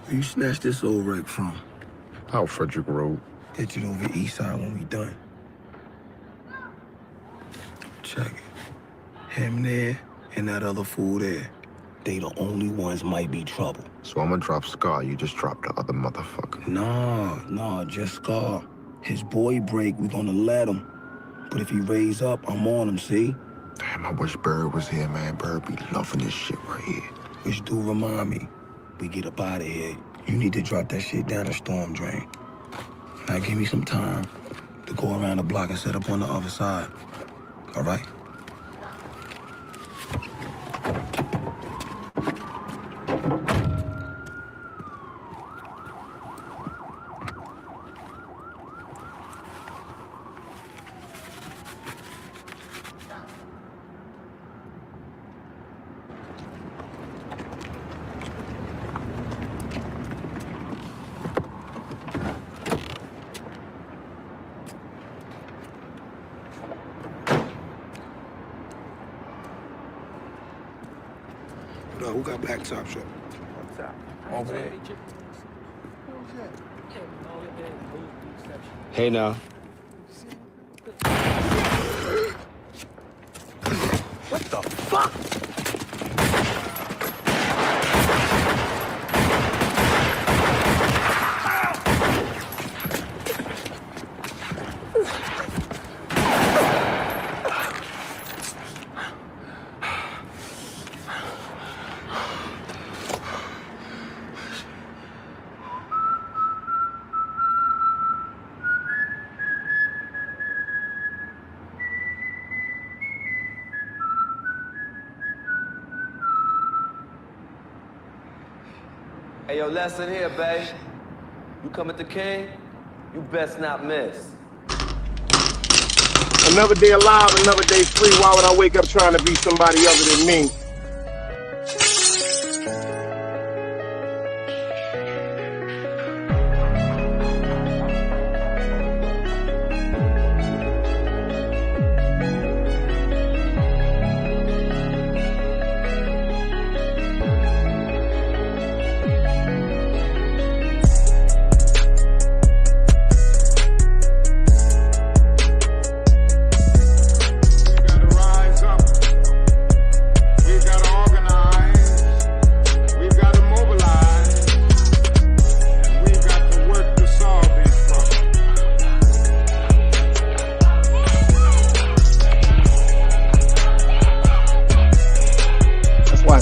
Where you snatched this old wreck from? Out Frederick Road. Get you over east side when we done. Check it. Him there and that other fool there. They the only ones might be trouble. So I'm gonna drop Scar, you just drop the other motherfucker. Nah, just Scar. His boy break, we gonna let him. But if he raise up, I'm on him, see? Damn, I wish Bird was here, man. Bird be loving this shit right here. Which do remind me, we get up out of here. You need to drop that shit down the storm drain. Now give me some time to go around the block and set up on the other side. All right? Who got black top shop? Over there. Hey now. What the fuck? Hey, yo, lesson here, babe. You come at the king, you best not miss. Another day alive, another day free. Why would I wake up trying to be somebody other than me?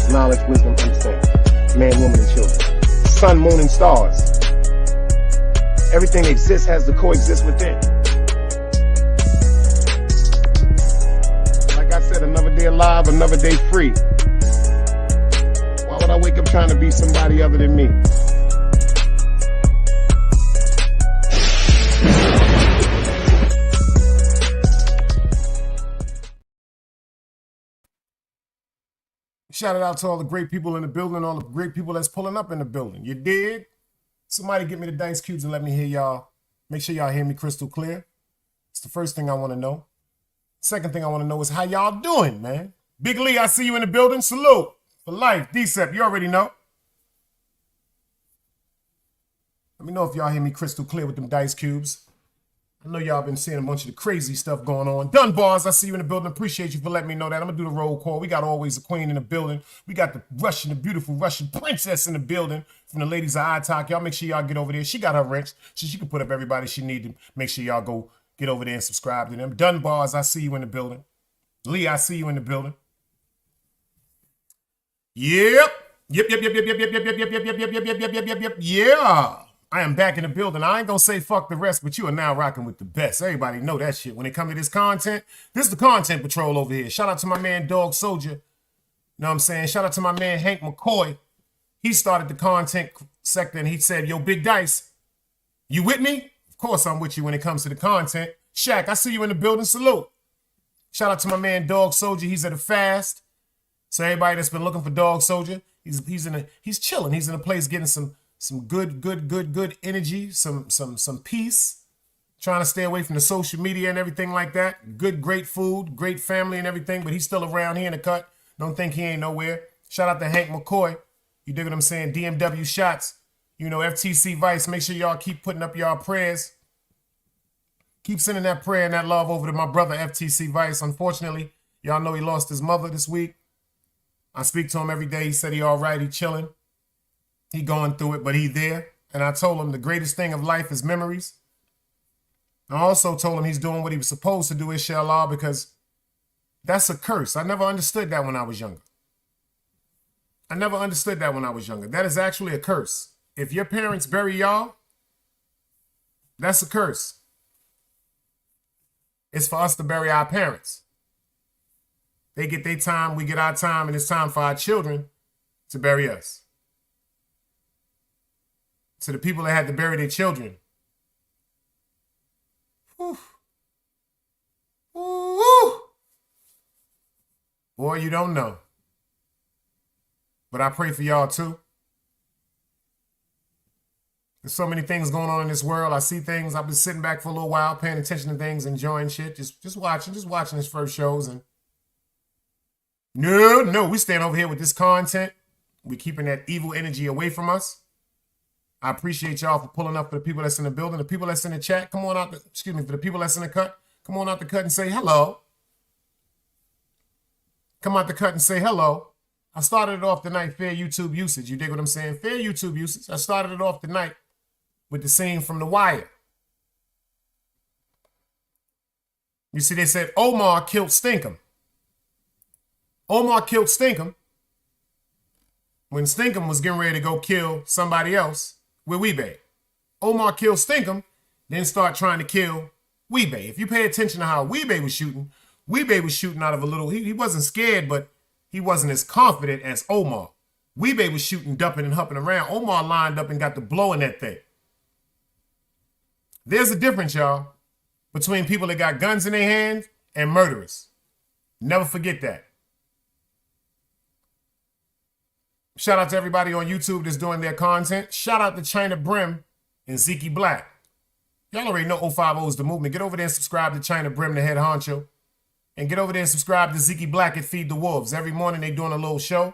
Knowledge, wisdom, understanding. Man, woman, and children. Sun, moon, and stars. Everything that exists has to coexist within. Like I said, another day alive, another day free. Why would I wake up trying to be somebody other than me? Shout out to all the great people in the building, all the great people that's pulling up in the building. You dig? Somebody get me the dice cubes and let me hear y'all. Make sure y'all hear me crystal clear. It's the first thing I want to know. Second thing I want to know is how y'all doing, man. Big Lee, I see you in the building. Salute. For life. D-Sep, you already know. Let me know if y'all hear me crystal clear with them dice cubes. I know y'all been seeing a bunch of the crazy stuff going on. Dunbars, I see you in the building. Appreciate you for letting me know that. I'm going to do the roll call. We got always a queen in the building. We got the beautiful Russian princess in the building from the ladies of iTalk. Y'all make sure y'all get over there. She got her wrench, so she can put up everybody she need to make sure y'all go get over there and subscribe to them. Dunbars, I see you in the building. Lee, I see you in the building. Yep. Yeah. I am back in the building. I ain't gonna say fuck the rest, but you are now rocking with the best. Everybody know that shit. When it comes to this content, this is the content patrol over here. Shout out to my man Dog Soldier. You know what I'm saying? Shout out to my man Hank McCoy. He started the content sector and he said, yo, Big Dice, you with me? Of course I'm with you when it comes to the content. Shaq, I see you in the building. Salute. Shout out to my man Dog Soldier. He's at a fast. So everybody that's been looking for Dog Soldier, he's chilling. He's in a place getting some good energy, some peace, trying to stay away from the social media and everything like that. Great food, great family and everything, but he's still around here in the cut. Don't think he ain't nowhere. Shout out to Hank McCoy. You dig what I'm saying? DMW shots. You know, FTC Vice, make sure y'all keep putting up y'all prayers. Keep sending that prayer and that love over to my brother, FTC Vice. Unfortunately, y'all know he lost his mother this week. I speak to him every day. He said he all right, he chilling. He going through it, but he there. And I told him the greatest thing of life is memories. I also told him he's doing what he was supposed to do, inshallah, because that's a curse. I never understood that when I was younger. I never understood that when I was younger. That is actually a curse. If your parents bury y'all, that's a curse. It's for us to bury our parents. They get their time, we get our time, and it's time for our children to bury us. To the people that had to bury their children. Whew. Woo. Boy, you don't know. But I pray for y'all too. There's so many things going on in this world. I see things. I've been sitting back for a little while, paying attention to things, enjoying shit, just watching his first shows. And no, we staying over here with this content. We keeping that evil energy away from us. I appreciate y'all for pulling up for the people that's in the building. The people that's in the chat, come on out. For the people that's in the cut, come on out the cut and say hello. Come out the cut and say hello. I started it off tonight, fair YouTube usage. You dig what I'm saying? Fair YouTube usage. I started it off tonight with the scene from The Wire. You see, they said Omar killed Stinkum. Omar killed Stinkum when Stinkum was getting ready to go kill somebody else with Weebay. Omar killed Stinkum, then start trying to kill Weebay. If you pay attention to how Weebay was shooting out of a little, he wasn't scared, but he wasn't as confident as Omar. Weebay was shooting, dumping, and hupping around. Omar lined up and got the blow in that thing. There's a difference, y'all, between people that got guns in their hands and murderers. Never forget that. Shout out to everybody on YouTube that's doing their content. Shout out to China Brim and Zeke Black. Y'all already know 050 is the movement. Get over there and subscribe to China Brim, the head honcho. And get over there and subscribe to Zeke Black at Feed the Wolves. Every morning they doing a little show.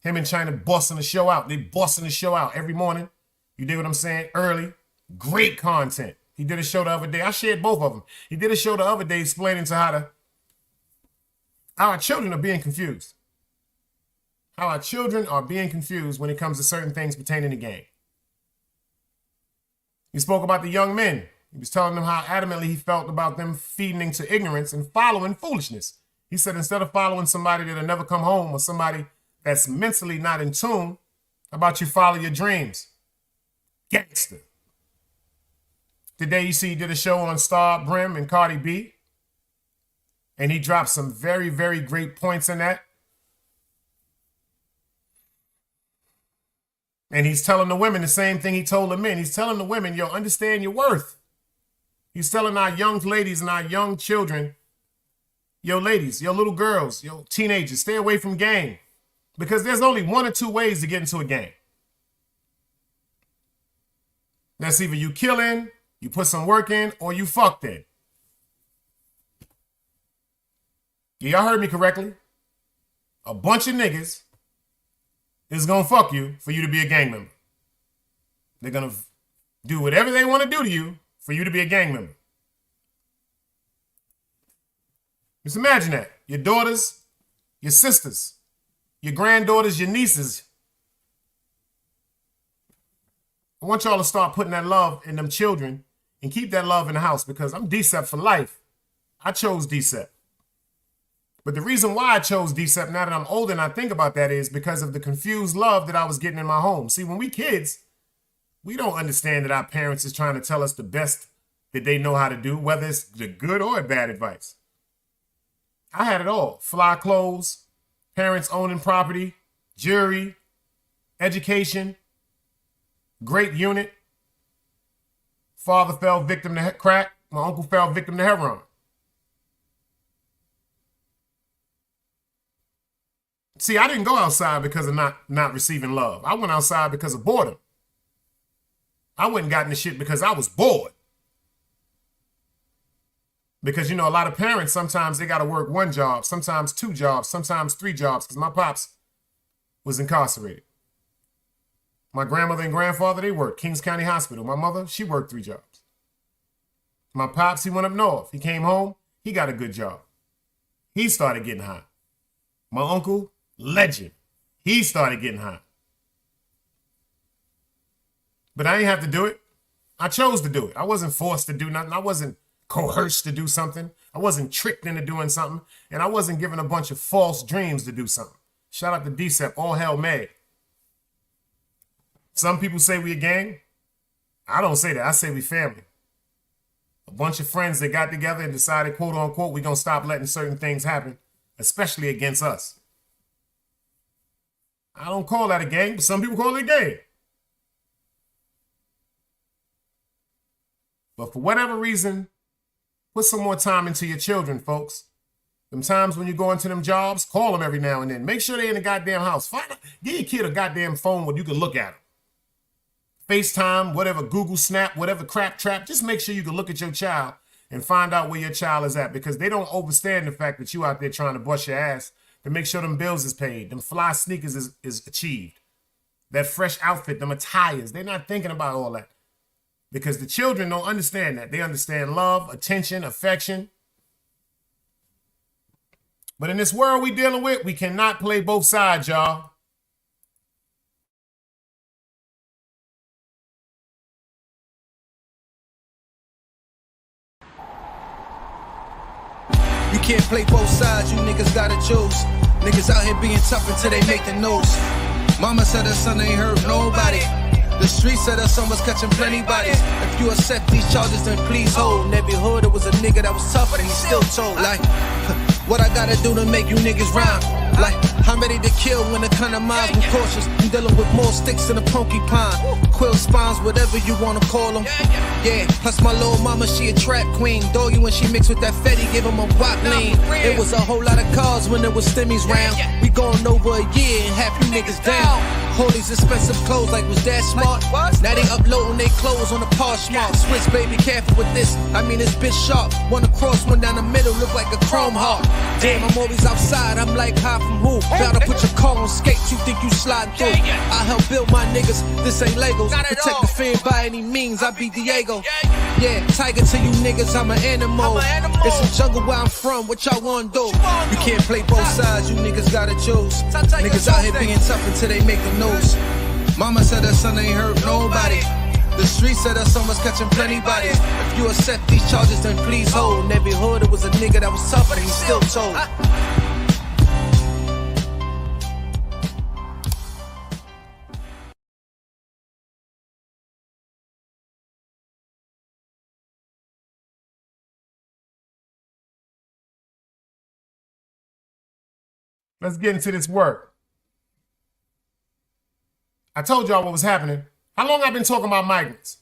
Him and China busting the show out. They busting the show out every morning. You dig what I'm saying? Early. Great content. He did a show the other day. I shared both of them. He did a show the other day explaining to how our children are being confused. How our children are being confused when it comes to certain things pertaining to game. He spoke about the young men. He was telling them how adamantly he felt about them feeding into ignorance and following foolishness. He said instead of following somebody that'll never come home or somebody that's mentally not in tune, how about you follow your dreams? Gangster. Today you see he did a show on Star Brim and Cardi B. And he dropped some very, very great points in that. And he's telling the women the same thing he told the men. He's telling the women, yo, understand your worth. He's telling our young ladies and our young children, yo, ladies, yo, little girls, yo, teenagers, stay away from game. Because there's only one or two ways to get into a game. That's either you kill in, you put some work in, or you fucked in. Yeah, y'all heard me correctly. A bunch of niggas is gonna fuck you for you to be a gang member. They're gonna do whatever they want to do to you for you to be a gang member. Just imagine that. Your daughters, your sisters, your granddaughters, your nieces. I want y'all to start putting that love in them children and keep that love in the house, because I'm DCEP for life. I chose DCEP. But the reason why I chose DCEP now that I'm older and I think about that is because of the confused love that I was getting in my home. See, when we kids, we don't understand that our parents is trying to tell us the best that they know how to do, whether it's the good or bad advice. I had it all. Fly clothes, parents owning property, jewelry, education, great unit. Father fell victim to crack. My uncle fell victim to heroin. See, I didn't go outside because of not receiving love. I went outside because of boredom. I went and got into shit because I was bored. Because, you know, a lot of parents, sometimes they got to work one job, sometimes two jobs, sometimes three jobs, because my pops was incarcerated. My grandmother and grandfather, they worked. Kings County Hospital. My mother, she worked 3 jobs. My pops, he went up north. He came home. He got a good job. He started getting hot. My uncle, legend. He started getting hot. But I didn't have to do it. I chose to do it. I wasn't forced to do nothing. I wasn't coerced to do something. I wasn't tricked into doing something. And I wasn't given a bunch of false dreams to do something. Shout out to DCEP, all hell May. Some people say we a gang. I don't say that. I say we family. A bunch of friends that got together and decided, quote unquote, we're going to stop letting certain things happen, especially against us. I don't call that a gang, but some people call it a gang. But for whatever reason, put some more time into your children, folks. Them times when you go into them jobs, call them every now and then. Make sure they're in the goddamn house. Give your kid a goddamn phone where you can look at them. FaceTime, whatever, Google Snap, whatever crap trap. Just make sure you can look at your child and find out where your child is at, because they don't understand the fact that you out there trying to bust your ass to make sure them bills is paid, them fly sneakers is achieved, that fresh outfit, them attires. They're not thinking about all that because the children don't understand that. They understand love, attention, affection. But in this world we dealing with, we cannot play both sides, y'all. You can't play both sides, you niggas gotta choose. Niggas out here being tough until they make the news. Mama said her son ain't hurt nobody. The street said her son was catching plenty bodies. If you accept these charges, then please hold. In every hood, it was a nigga that was tough, but he still told. Like, what I gotta do to make you niggas rhyme? Like, I'm ready to kill when the kind of minds be cautious. I'm dealing with more sticks than a porcupine. Quill spines, whatever you wanna call them. Yeah, plus my little mama, she a trap queen. Doggy, when she mixed with that Fetty, give him a wop lean. It was a whole lot of cars when there was stimmies round. We going over a year and half you niggas down. All these expensive clothes like was that smart? Now they uploading their clothes on the Poshmark. Switch, baby, careful with this. I mean, this bitch sharp. One across, one down the middle, look like a chrome heart. Damn, I'm always outside, I'm like high from who? Bound to put your car on skates, you think you sliding through. I help build my niggas, this ain't Legos. Protect the fan by any means, I be Diego. Yeah, tiger to you niggas, I'm an animal. It's a jungle where I'm from, what y'all wanna do? You can't play both sides, you niggas gotta choose. Niggas out here being tough until they make the news. Mama said her son ain't hurt nobody. The street said her son was catching plenty bodies. If you accept these charges, then please hold. In every hood, it was a nigga that was tough, but he still told. Let's get into this work. I told y'all what was happening. How long I've been talking about migrants?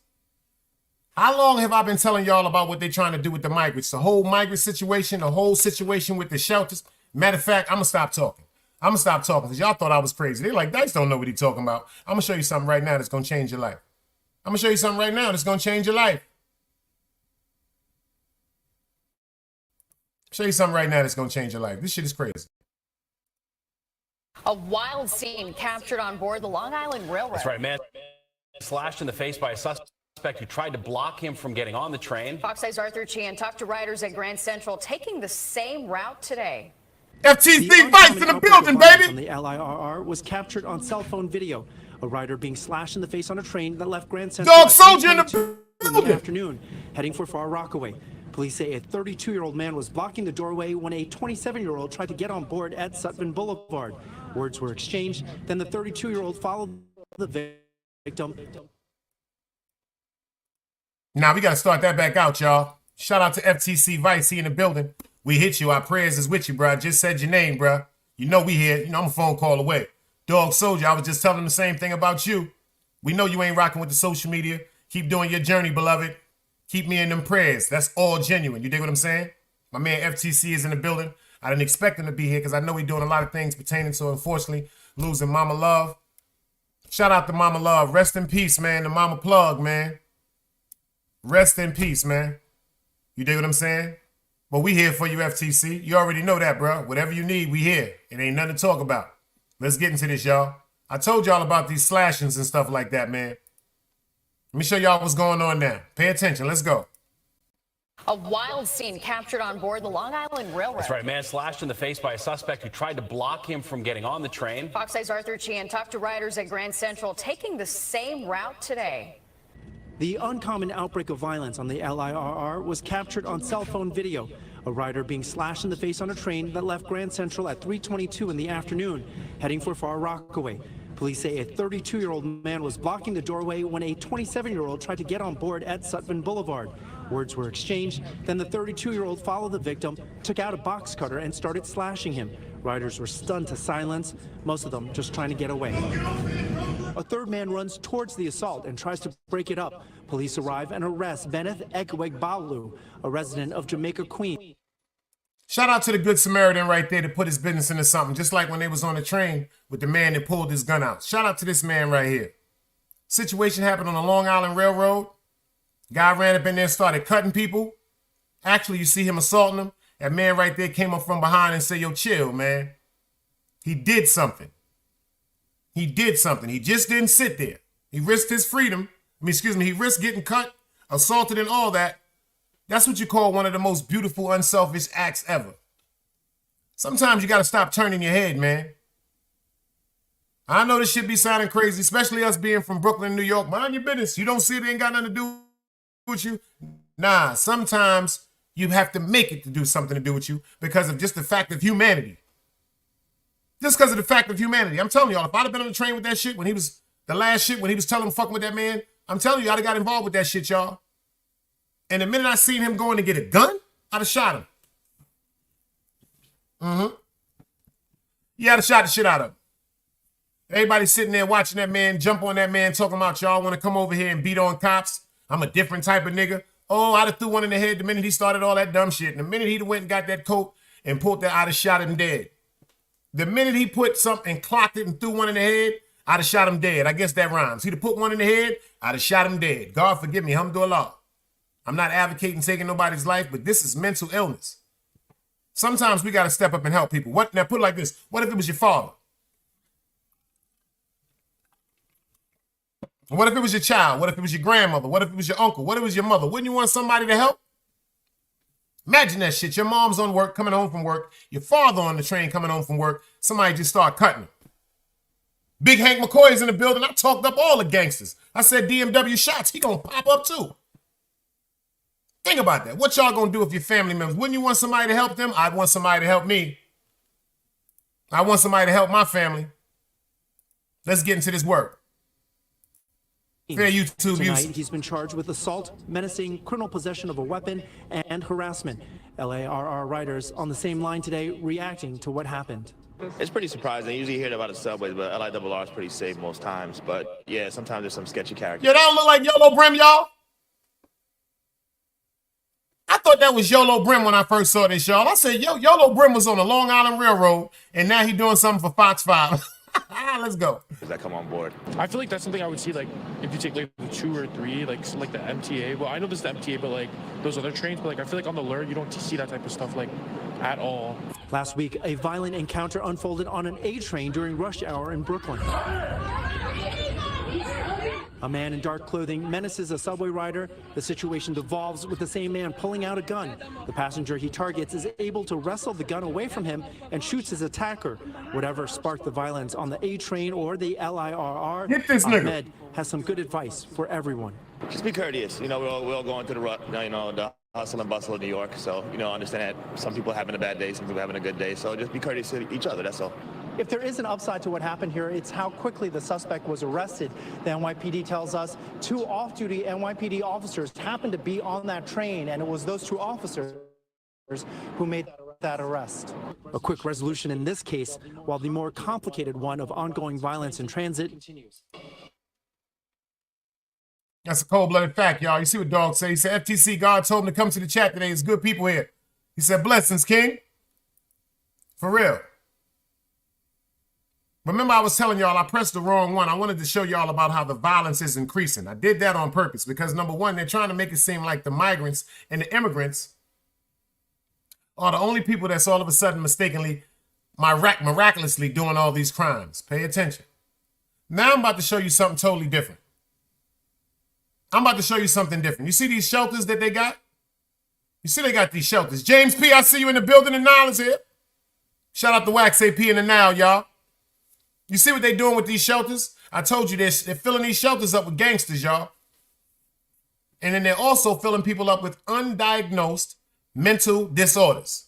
How long have I been telling y'all about what they're trying to do with the migrants? The whole migrant situation, the whole situation with the shelters. Matter of fact, I'm going to stop talking. I'm going to stop talking because y'all thought I was crazy. They're like, Dice don't know what he's talking about. I'm going to show you something right now that's going to change your life. I'm going to show you something right now that's going to change your life. Show you something right now that's going to change your life. This shit is crazy. A wild scene captured on board the Long Island Railroad. That's right, man. Slashed in the face by a suspect who tried to block him from getting on the train. Fox 5's Arthur Chian talked to riders at Grand Central taking the same route today. FTC Vice in the building, baby! From the LIRR was captured on cell phone video. A rider being slashed in the face on a train that left Grand Central Dog Soldier in the building! Afternoon, heading for Far Rockaway. Police say a 32-year-old man was blocking the doorway when a 27-year-old tried to get on board at Sutphin Boulevard. Words were exchanged, then the 32-year-old followed the victim. Now we got to start that back out, y'all. Shout out to FTC Vice, he in the building. We hit you, our prayers is with you, bro. I just said your name, bro. You know we here. You know I'm a phone call away. Dog Soldier, I was just telling him the same thing about you. We know you ain't rocking with the social media. Keep doing your journey, beloved. Keep me in them prayers. That's all genuine. You dig what I'm saying? My man FTC is in the building. I didn't expect him to be here because I know he's doing a lot of things pertaining to, unfortunately, losing Mama Love. Shout out to Mama Love. Rest in peace, man. The Mama Plug, man. Rest in peace, man. You dig what I'm saying? But we here for you, FTC. You already know that, bro. Whatever you need, we here. It ain't nothing to talk about. Let's get into this, y'all. I told y'all about these slashings and stuff like that, man. Let me show y'all what's going on now. Pay attention. Let's go. A wild scene captured on board the Long Island Railroad. That's right. A man slashed in the face by a suspect who tried to block him from getting on the train. Fox 8's Arthur Sheehan talked to riders at Grand Central taking the same route today. The uncommon outbreak of violence on the LIRR was captured on cell phone video. A rider being slashed in the face on a train that left Grand Central at 3:22 in the afternoon, heading for Far Rockaway. Police say a 32-year-old man was blocking the doorway when a 27-year-old tried to get on board at Sutphin Boulevard. Words were exchanged, then the 32-year-old followed the victim, took out a box cutter and started slashing him. Riders were stunned to silence, most of them just trying to get away. A third man runs towards the assault and tries to break it up. Police arrive and arrest Benneth Ekwegbalu, a resident of Jamaica, Queens. Shout out to the Good Samaritan right there to put his business into something, just like when they was on the train with the man that pulled his gun out. Shout out to this man right here. Situation happened on the Long Island Railroad. Guy ran up in there and started cutting people. Actually, you see him assaulting them. That man right there came up from behind and said, yo, chill, man. He did something. He did something. He just didn't sit there. He risked his freedom. He risked getting cut, assaulted, and all that. That's what you call one of the most beautiful, unselfish acts ever. Sometimes you got to stop turning your head, man. I know this shit be sounding crazy, especially us being from Brooklyn, New York. Mind your business. You don't see it ain't got nothing to do with you. Nah, sometimes you have to make it to do something to do with you because of just the fact of humanity. Just because of the fact of humanity. I'm telling y'all, if I'd have been on the train with that shit when he was, the last shit, when he was telling him fucking with that man, I'm telling you, I'd have got involved with that shit, y'all. And the minute I seen him going to get a gun, I'd have shot him. Yeah, I'd have shot the shit out of him. Everybody sitting there watching that man jump on that man, talking about y'all want to come over here and beat on cops. I'm a different type of nigga. Oh, I'd have threw one in the head the minute he started all that dumb shit. And the minute he went and got that coat and pulled that, I'd have shot him dead. The minute he put something and clocked it and threw one in the head, I'd have shot him dead. I guess that rhymes. He'd have put one in the head, I'd have shot him dead. God forgive me, alhamdulillah. I'm not advocating taking nobody's life, but this is mental illness. Sometimes we got to step up and help people. Now put it like this. What if it was your father? What if it was your child? What if it was your grandmother? What if it was your uncle? What if it was your mother? Wouldn't you want somebody to help? Imagine that shit. Your mom's on work, coming home from work. Your father on the train coming home from work. Somebody just start cutting him. Big Hank McCoy is in the building. I talked up all the gangsters. I said DMW shots. He gonna pop up too. Think about that. What y'all gonna do if your family members? Wouldn't you want somebody to help them? I'd want somebody to help me. I want somebody to help my family. Let's get into this work. Fair YouTube Tonight, use. he's been charged with assault, menacing, criminal possession of a weapon, and harassment. LIRR riders on the same line today reacting to what happened. It's pretty surprising. Usually you hear about the subways, but LIRR is pretty safe most times. But yeah, sometimes there's some sketchy characters. Yeah, that don't look like YOLO Brim, y'all. I thought that was YOLO Brim when I first saw this, y'all. I said, yo, YOLO Brim was on the Long Island Railroad, and now he doing something for Fox 5. Let's go. That come on board. I feel like that's something I would see, like, if you take, like, the 2 or 3, like the MTA. Well, I know this is the MTA, but, like, those other trains. But, like, I feel like on the Lure, you don't see that type of stuff, like, at all. Last week, a violent encounter unfolded on an A train during rush hour in Brooklyn. A man in dark clothing menaces a subway rider. The situation devolves with the same man pulling out a gun. The passenger he targets is able to wrestle the gun away from him and shoots his attacker. Whatever sparked the violence on the A train or the LIRR, Hit this nigga. Ahmed has some good advice for everyone. Just be courteous. You know, we're all going through the rut, you know, the hustle and bustle of New York. So, you know, understand that some people are having a bad day, some people are having a good day. So just be courteous to each other, that's all. If there is an upside to what happened here, it's how quickly the suspect was arrested. The NYPD tells us 2 off-duty NYPD officers happened to be on that train, and it was those 2 officers who made that arrest. A quick resolution in this case, while the more complicated one of ongoing violence in transit continues. That's a cold-blooded fact, y'all. You see what Dog said? He said, FTC, God told him to come to the chat today. There's good people here. He said, blessings, King. For real. Remember, I was telling y'all I pressed the wrong one. I wanted to show y'all about how the violence is increasing. I did that on purpose because, number one, they're trying to make it seem like the migrants and the immigrants are the only people that's all of a sudden mistakenly, miraculously doing all these crimes. Pay attention. Now I'm about to show you something totally different. I'm about to show you something different. You see these shelters that they got? You see they got these shelters. James P., I see you in the building, and Nile is here. Shout out to Wax AP in the Now, y'all. You see what they doing with these shelters? I told you this. They're filling these shelters up with gangsters, y'all. And then they're also filling people up with undiagnosed mental disorders.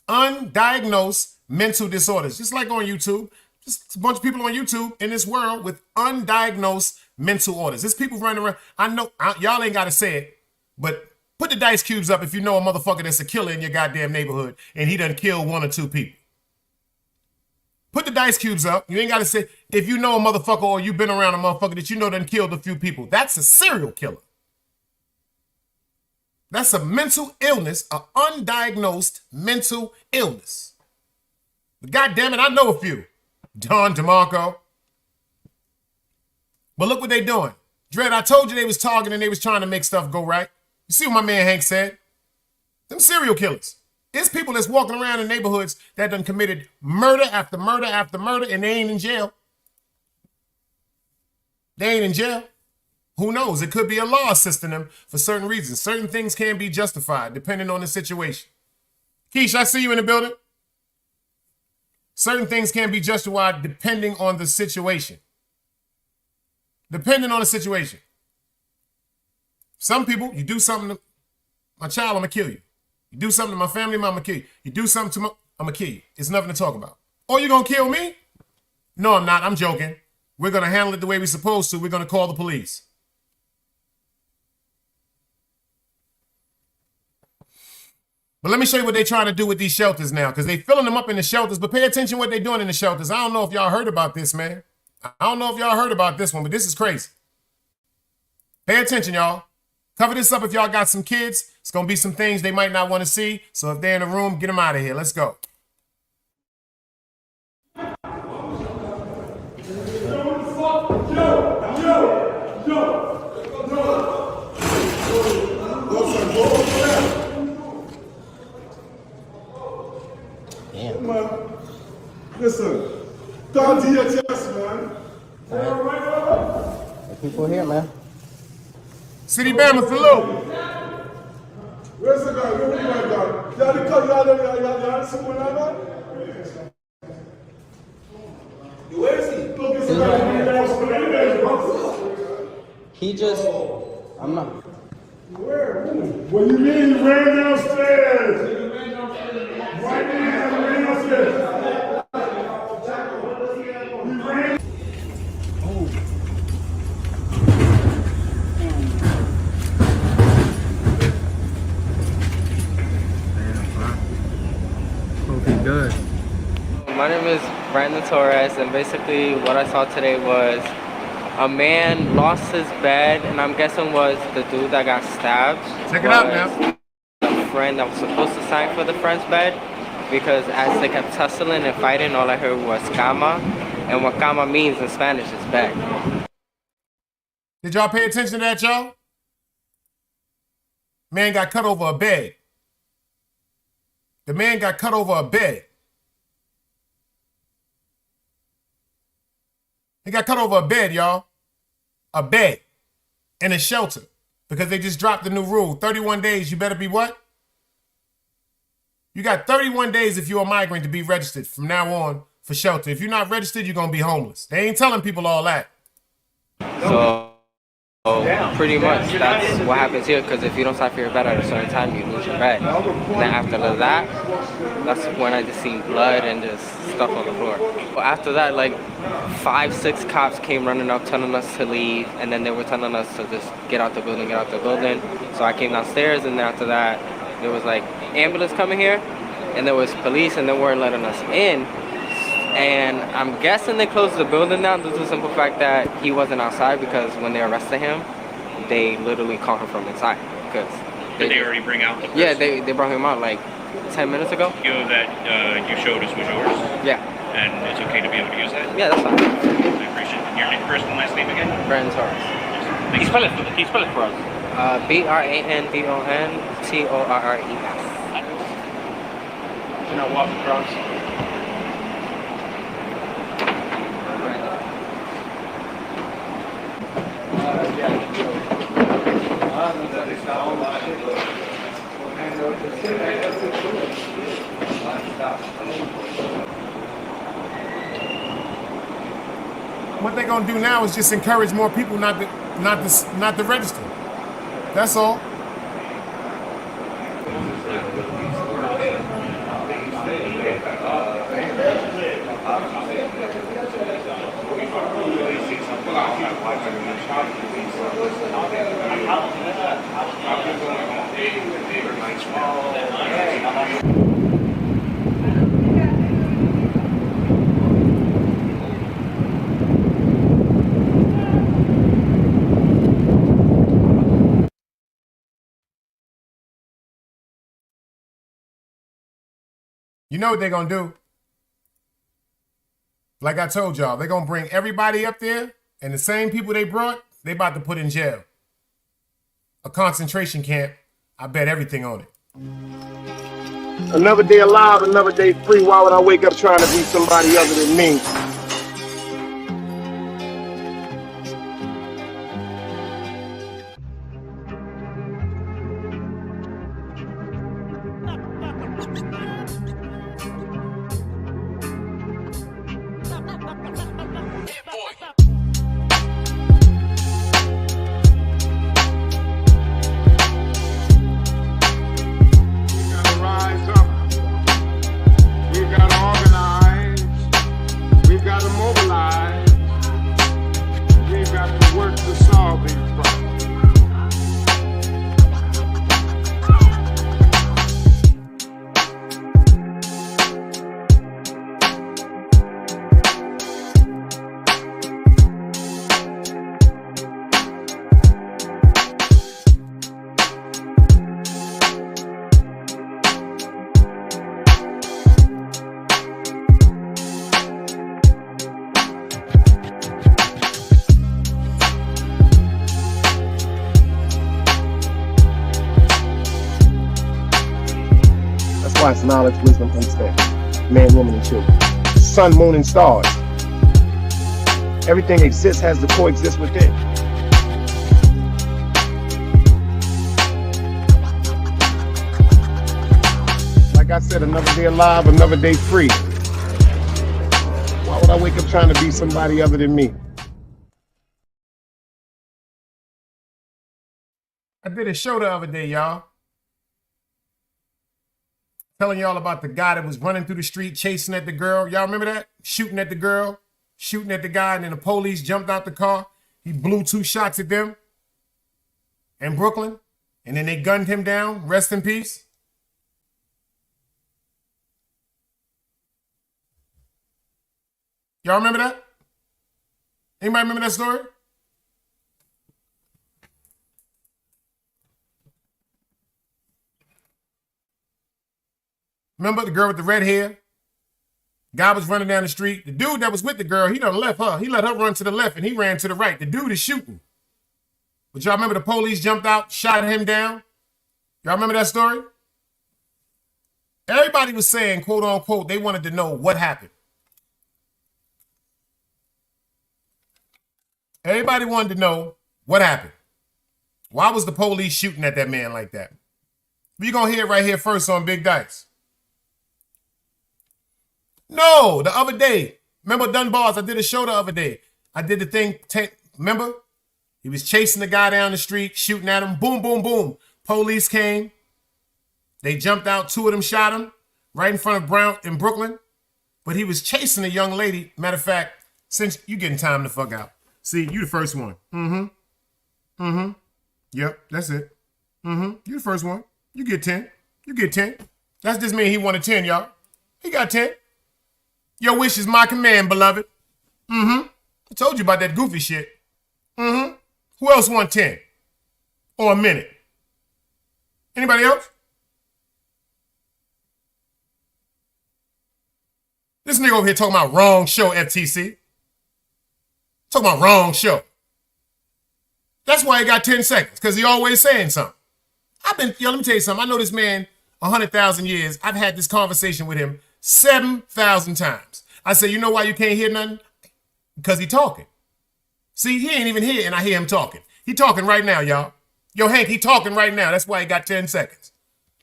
Undiagnosed mental disorders. Just like on YouTube. Just a bunch of people on YouTube in this world with undiagnosed mental orders. There's people running around. I know y'all ain't got to say it, but put the dice cubes up if you know a motherfucker that's a killer in your goddamn neighborhood and he done killed 1 or 2 people. Put the dice cubes up. You ain't got to say, if you know a motherfucker or you've been around a motherfucker that you know done killed a few people. That's a serial killer. That's a mental illness, an undiagnosed mental illness. But goddamn it, I know a few. Don DeMarco. But look what they doing. Dread, I told you they was targeting and they was trying to make stuff go right. You see what my man Hank said? Them serial killers. It's people that's walking around in neighborhoods that done committed murder after murder after murder and they ain't in jail. They ain't in jail. Who knows? It could be a law assisting them for certain reasons. Certain things can be justified depending on the situation. Keish, I see you in the building. Certain things can be justified depending on the situation. Depending on the situation. Some people, you do something to my child, I'm going to kill you. You do something to my family, I'm going to kill you. You do something to I'm going to kill you. It's nothing to talk about. Oh, you going to kill me? No, I'm not. I'm joking. We're going to handle it the way we're supposed to. We're going to call the police. But let me show you what they're trying to do with these shelters now, because they're filling them up in the shelters. But pay attention to what they're doing in the shelters. I don't know if y'all heard about this, man. I don't know if y'all heard about this one, but this is crazy. Pay attention, y'all. Cover this up if y'all got some kids. It's going to be some things they might not want to see. So if they're in the room, get them out of here. Let's go. Man, listen, down to your chest, man. People here, man. City Bama, salute. Where's the guy? Where's the guy? Y'all someone like that? Where is he? He just, I'm not. Where? What do you mean he ran downstairs? Right now, he ran downstairs. Good. My name is Brandon Torres, and basically what I saw today was a man lost his bed, and I'm guessing was the dude that got stabbed. Check it out now. A friend that was supposed to sign for the friend's bed, because as they kept tussling and fighting, all I heard was cama, and what cama means in Spanish is bed. Did y'all pay attention to that, y'all? Man got cut over a bed. The man got cut over a bed. He got cut over a bed, y'all. A bed. In a shelter. Because they just dropped the new rule. 31 days, you better be what? You got 31 days if you're a migrant to be registered from now on for shelter. If you're not registered, you're going to be homeless. They ain't telling people all that. So pretty much that's what happens here, because if you don't sign for your bed at a certain time, you lose your bed. And then after that, that's when I just seen blood and just stuff on the floor. But after that, like 5-6 cops came running up telling us to leave, and then they were telling us to just get out the building, get out the building. So I came downstairs, and then after that, there was like ambulance coming here, and there was police, and they weren't letting us in. And I'm guessing they closed the building down due to the simple fact that he wasn't outside, because when they arrested him, they literally caught him from inside. Because Did they already bring out the person? Yeah, they brought him out like 10 minutes ago. Video that you showed us was yours? Yeah. And it's okay to be able to use that? Yeah, that's fine. I appreciate it. Your first and last name again? Brandon Torres. Can you spell it for us? BRANDONTORRES. You're not walking across? What they're gonna do now is just encourage more people not to register. That's all. You know what they're going to do? Like I told y'all, they're going to bring everybody up there, and the same people they brought, they about to put in jail. A concentration camp. I bet everything on it. Another day alive, another day free. Why would I wake up trying to be somebody other than me? It's knowledge, wisdom, understanding. Man, woman, and children. Sun, moon, and stars. Everything exists, has to coexist within. Like I said, another day alive, another day free. Why would I wake up trying to be somebody other than me? I did a show the other day, y'all. Telling y'all about the guy that was running through the street chasing at the girl. Y'all remember that? Shooting at the girl, shooting at the guy, and then the police jumped out the car. He blew 2 shots at them in Brooklyn, and then they gunned him down. Rest in peace. Y'all remember that? Anybody remember that story? Remember the girl with the red hair? Guy was running down the street. The dude that was with the girl, he done left her. He let her run to the left and he ran to the right. The dude is shooting. But y'all remember the police jumped out, shot him down? Y'all remember that story? Everybody was saying, quote unquote, they wanted to know what happened. Everybody wanted to know what happened. Why was the police shooting at that man like that? We're going to hear it right here first on Big Dice. No, the other day. Remember Dunbars? I did a show the other day. I did the thing. Remember? He was chasing the guy down the street, shooting at him. Boom, boom, boom. Police came. They jumped out. 2 of them shot him right in front of Brown in Brooklyn. But he was chasing a young lady. Matter of fact, since you getting time to fuck out. See, you the first one. Yep, that's it. You the first one. You get 10. You get 10. That's just mean he wanted 10, y'all. He got 10. Your wish is my command, beloved. I told you about that goofy shit. Who else want 10? Or a minute? Anybody else? This nigga over here talking about wrong show, FTC. Talking about wrong show. That's why he got 10 seconds, because he always saying something. Let me tell you something. I know this man 100,000 years. I've had this conversation with him 7,000 times. I say, you know why you can't hear nothing? Because he talking. See, he ain't even here, and I hear him talking. He talking right now, y'all. Yo, Hank, he talking right now. That's why he got 10 seconds.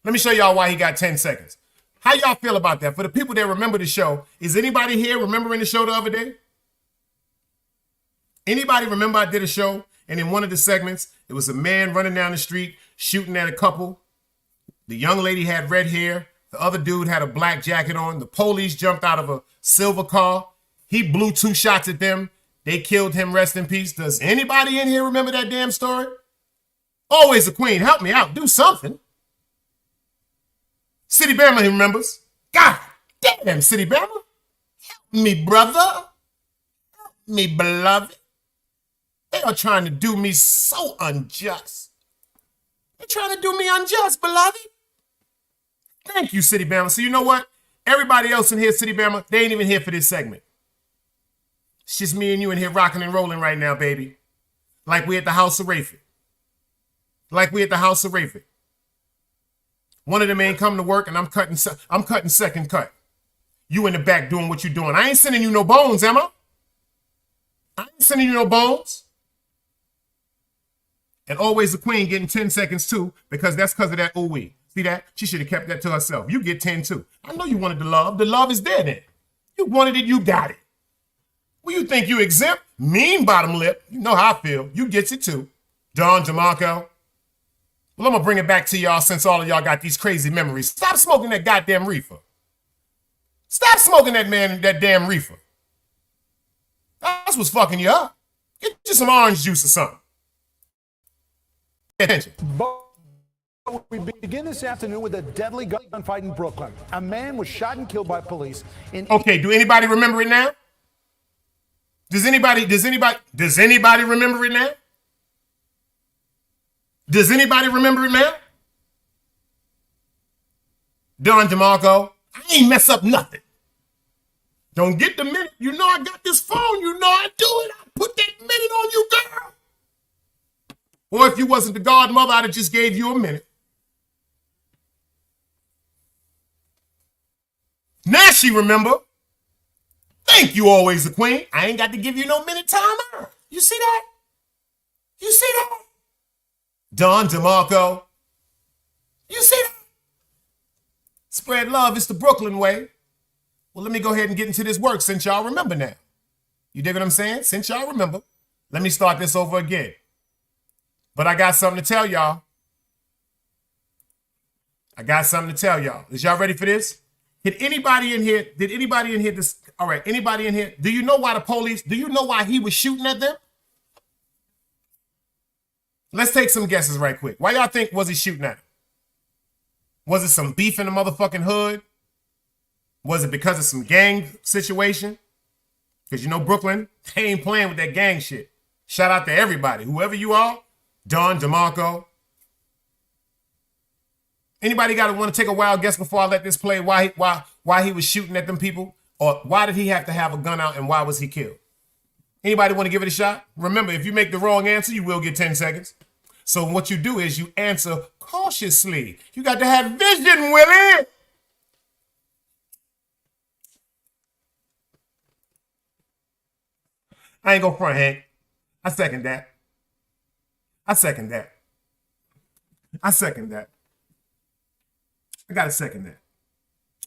Let me show y'all why he got 10 seconds. How y'all feel about that? For the people that remember the show, is anybody here remembering the show the other day? Anybody remember I did a show, and in one of the segments, it was a man running down the street shooting at a couple. The young lady had red hair. The other dude had a black jacket on. The police jumped out of a silver car. He blew 2 shots at them. They killed him, rest in peace. Does anybody in here remember that damn story? Always a queen. Help me out. Do something. City Bama, he remembers. God damn, City Bama. Help me, brother. Help me, beloved. They are trying to do me so unjust. They're trying to do me unjust, beloved. Thank you, City Bama. So you know what? Everybody else in here, City Bama, they ain't even here for this segment. It's just me and you in here rocking and rolling right now, baby. Like we at the House of Rayford. Like we at the House of Rayford. One of them ain't come to work and I'm cutting second cut. You in the back doing what you doing. I ain't sending you no bones, am I? I ain't sending you no bones. And always the queen getting 10 seconds too, because that's because of that ooh-wee. See that? She should have kept that to herself. You get 10 too. I know you wanted the love. The love is there then. You wanted it, you got it. Well, you think you exempt? Mean bottom lip. You know how I feel. You gets it too. Don DeMarco. Well, I'm going to bring it back to y'all since all of y'all got these crazy memories. Stop smoking that goddamn reefer. Stop smoking that damn reefer. That's what's fucking you up. Get you some orange juice or something. Pay attention. We begin this afternoon with a deadly gunfight in Brooklyn. A man was shot and killed by police. Okay, do anybody remember it now? Does anybody remember it now? Does anybody remember it now? Don DeMarco, I ain't mess up nothing. Don't get the minute. You know I got this phone. You know I do it. I put that minute on you, girl. Or if you wasn't the godmother, I'd have just gave you a minute. Now she remember. Thank you, always the queen. I ain't got to give you no minute timer. You see that? You see that? Don DeMarco. You see that? Spread love. It's the Brooklyn way. Well, let me go ahead and get into this work since y'all remember now. You dig what I'm saying? Since y'all remember, let me start this over again. But I got something to tell y'all. Is y'all ready for this? Did anybody in here this? All right, anybody in here? Do you know why he was shooting at them? Let's take some guesses right quick. Why y'all think was he shooting at them? Was it some beef in the motherfucking hood? Was it because of some gang situation? Because you know Brooklyn, they ain't playing with that gang shit. Shout out to everybody, whoever you are, Don DeMarco. Anybody want to take a wild guess before I let this play? Why he was shooting at them people? Or why did he have to have a gun out and why was he killed? Anybody want to give it a shot? Remember, if you make the wrong answer, you will get 10 seconds. So what you do is you answer cautiously. You got to have vision, Willie. I ain't gonna front, Hank. I second that. I gotta second that.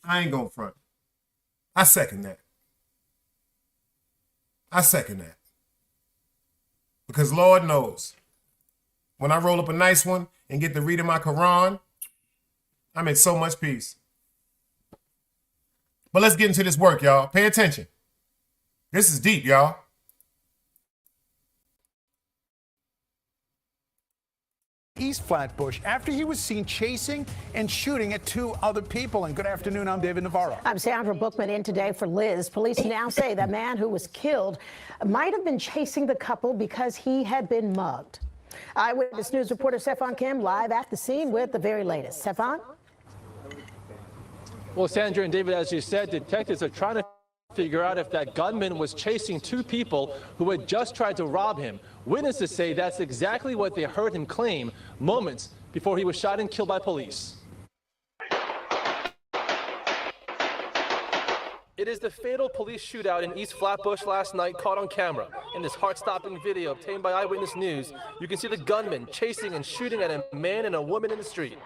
I ain't gonna front. I second that. Because Lord knows, when I roll up a nice one and get to reading my Quran, I'm in so much peace. But let's get into this work, y'all. Pay attention. This is deep, y'all. East Flatbush after he was seen chasing and shooting at 2 other people. And good afternoon, I'm David Navarro. I'm Sandra Bookman in today for Liz. Police now say the man who was killed might have been chasing the couple because he had been mugged. Eyewitness News reporter Stefan Kim live at the scene with the very latest. Stefan? Well, Sandra and David, as you said, detectives are trying to figure out if that gunman was chasing 2 people who had just tried to rob him. Witnesses say that's exactly what they heard him claim moments before he was shot and killed by police. It is the fatal police shootout in East Flatbush last night caught on camera. In this heart-stopping video obtained by Eyewitness News, you can see the gunman chasing and shooting at a man and a woman in the street.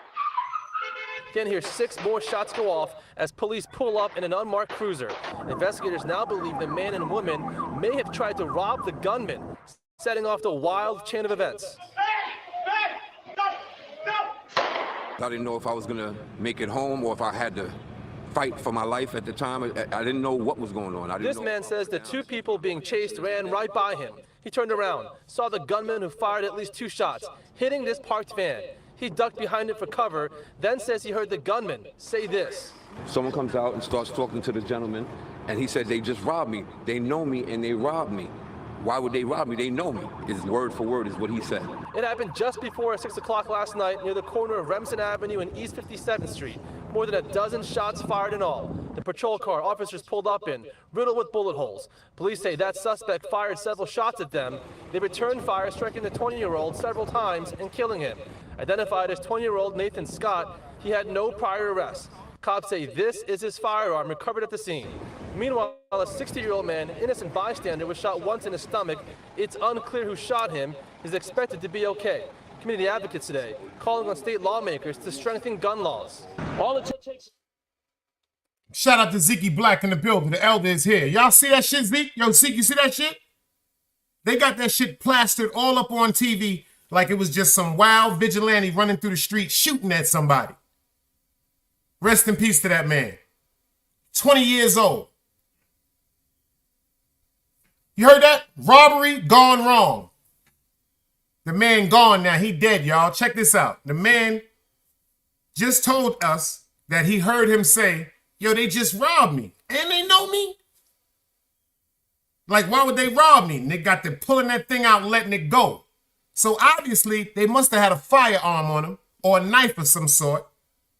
Then hear 6 more shots go off as police pull up in an unmarked cruiser. Investigators now believe the man and woman may have tried to rob the gunman, setting off the wild chain of events. I didn't know if I was gonna make it home or if I had to fight for my life at the time. I didn't know what was going on. This man says the 2 people being chased ran right by him. He turned around, saw the gunman who fired at least 2 shots, hitting this parked van. He ducked behind it for cover, then says he heard the gunman say this. Someone comes out and starts talking to the gentleman, and he said, they just robbed me. They know me and they robbed me. Why would they rob me? They know me. His word for word is what he said. It happened just before 6 o'clock last night near the corner of Remsen Avenue and East 57th Street. More than a dozen shots fired in all. The patrol car officers pulled up in, riddled with bullet holes. Police say that suspect fired several shots at them. They returned fire, striking the 20-year-old several times and killing him. Identified as 20-year-old Nathan Scott, he had no prior arrests. Cops say this is his firearm recovered at the scene. Meanwhile, a 60-year-old man, innocent bystander, was shot once in his stomach. It's unclear who shot him. He's expected to be okay. Community advocates today calling on state lawmakers to strengthen gun laws. All it takes. Shout out to Zeke Black in the building. The elder is here. Y'all see that shit, Zeke? Yo, Zeke, you see that shit? They got that shit plastered all up on TV like it was just some wild vigilante running through the street shooting at somebody. Rest in peace to that man. 20 years old. You heard that? Robbery gone wrong. The man gone now. He dead, y'all. Check this out. The man just told us that he heard him say, yo, they just robbed me. And they know me? Like, why would they rob me? And they got to pulling that thing out and letting it go. So obviously, they must have had a firearm on him or a knife of some sort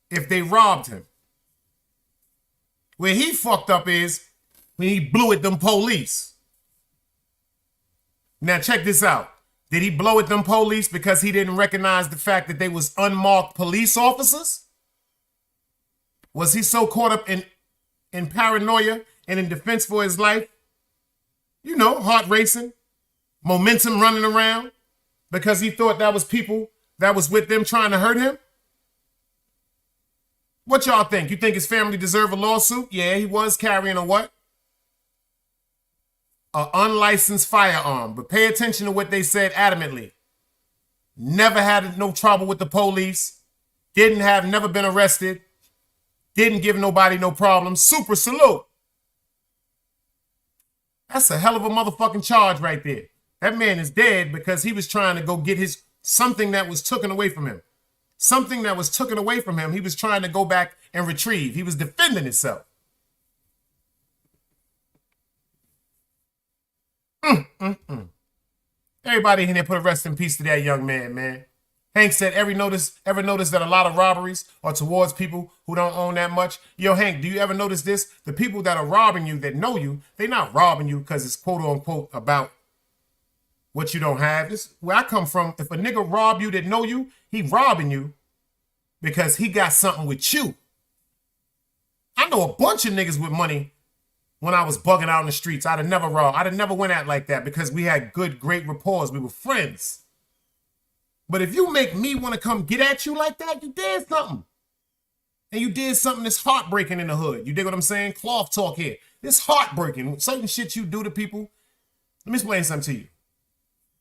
if they robbed him. Where he fucked up is when he blew at them police. Now check this out. Did he blow at them police because he didn't recognize the fact that they was unmarked police officers? Was he so caught up in paranoia and in defense for his life? You know, heart racing, momentum running around because he thought that was people that was with them trying to hurt him? What y'all think? You think his family deserve a lawsuit? Yeah, he was carrying a what? An unlicensed firearm. But pay attention to what they said adamantly. Never had no trouble with the police. Never been arrested. Didn't give nobody no problems. Super salute. That's a hell of a motherfucking charge right there. That man is dead because he was trying to go get something that was taken away from him. Something that was taken away from him, he was trying to go back and retrieve. He was defending himself. Everybody in here put a rest in peace to that young man, man. Hank said, ever notice that a lot of robberies are towards people who don't own that much? Yo, Hank, do you ever notice this? The people that are robbing you, that know you, they're not robbing you because it's quote unquote about what you don't have. This where I come from. If a nigga rob you that know you, he robbing you because he got something with you. I know a bunch of niggas with money when I was bugging out in the streets. I'd have never robbed. I'd have never went at like that because we had great rapport. We were friends. But if you make me want to come get at you like that, you did something. And you did something that's heartbreaking in the hood. You dig what I'm saying? Cloth talk here. It's heartbreaking. Certain shit you do to people. Let me explain something to you.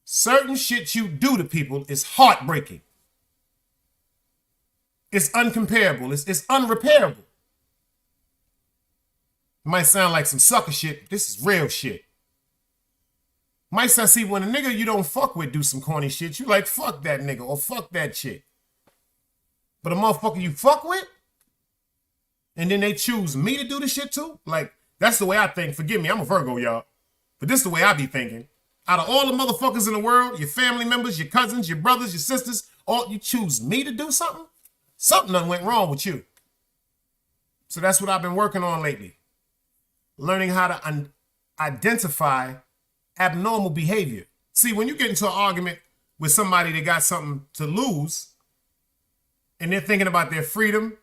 Certain shit you do to people is heartbreaking. It's uncomparable. It's unrepairable. It might sound like some sucker shit, but this is real shit. Might sound, see, when a nigga you don't fuck with do some corny shit, you like, fuck that nigga or fuck that shit. But a motherfucker you fuck with, and then they choose me to do the shit too? Like, that's the way I think. Forgive me, I'm a Virgo, y'all. But this is the way I be thinking. Out of all the motherfuckers in the world, your family members, your cousins, your brothers, your sisters, all you choose me to do something? Something done went wrong with you. So that's what I've been working on lately. Learning how to identify abnormal behavior. See, when you get into an argument with somebody that got something to lose and they're thinking about their freedom,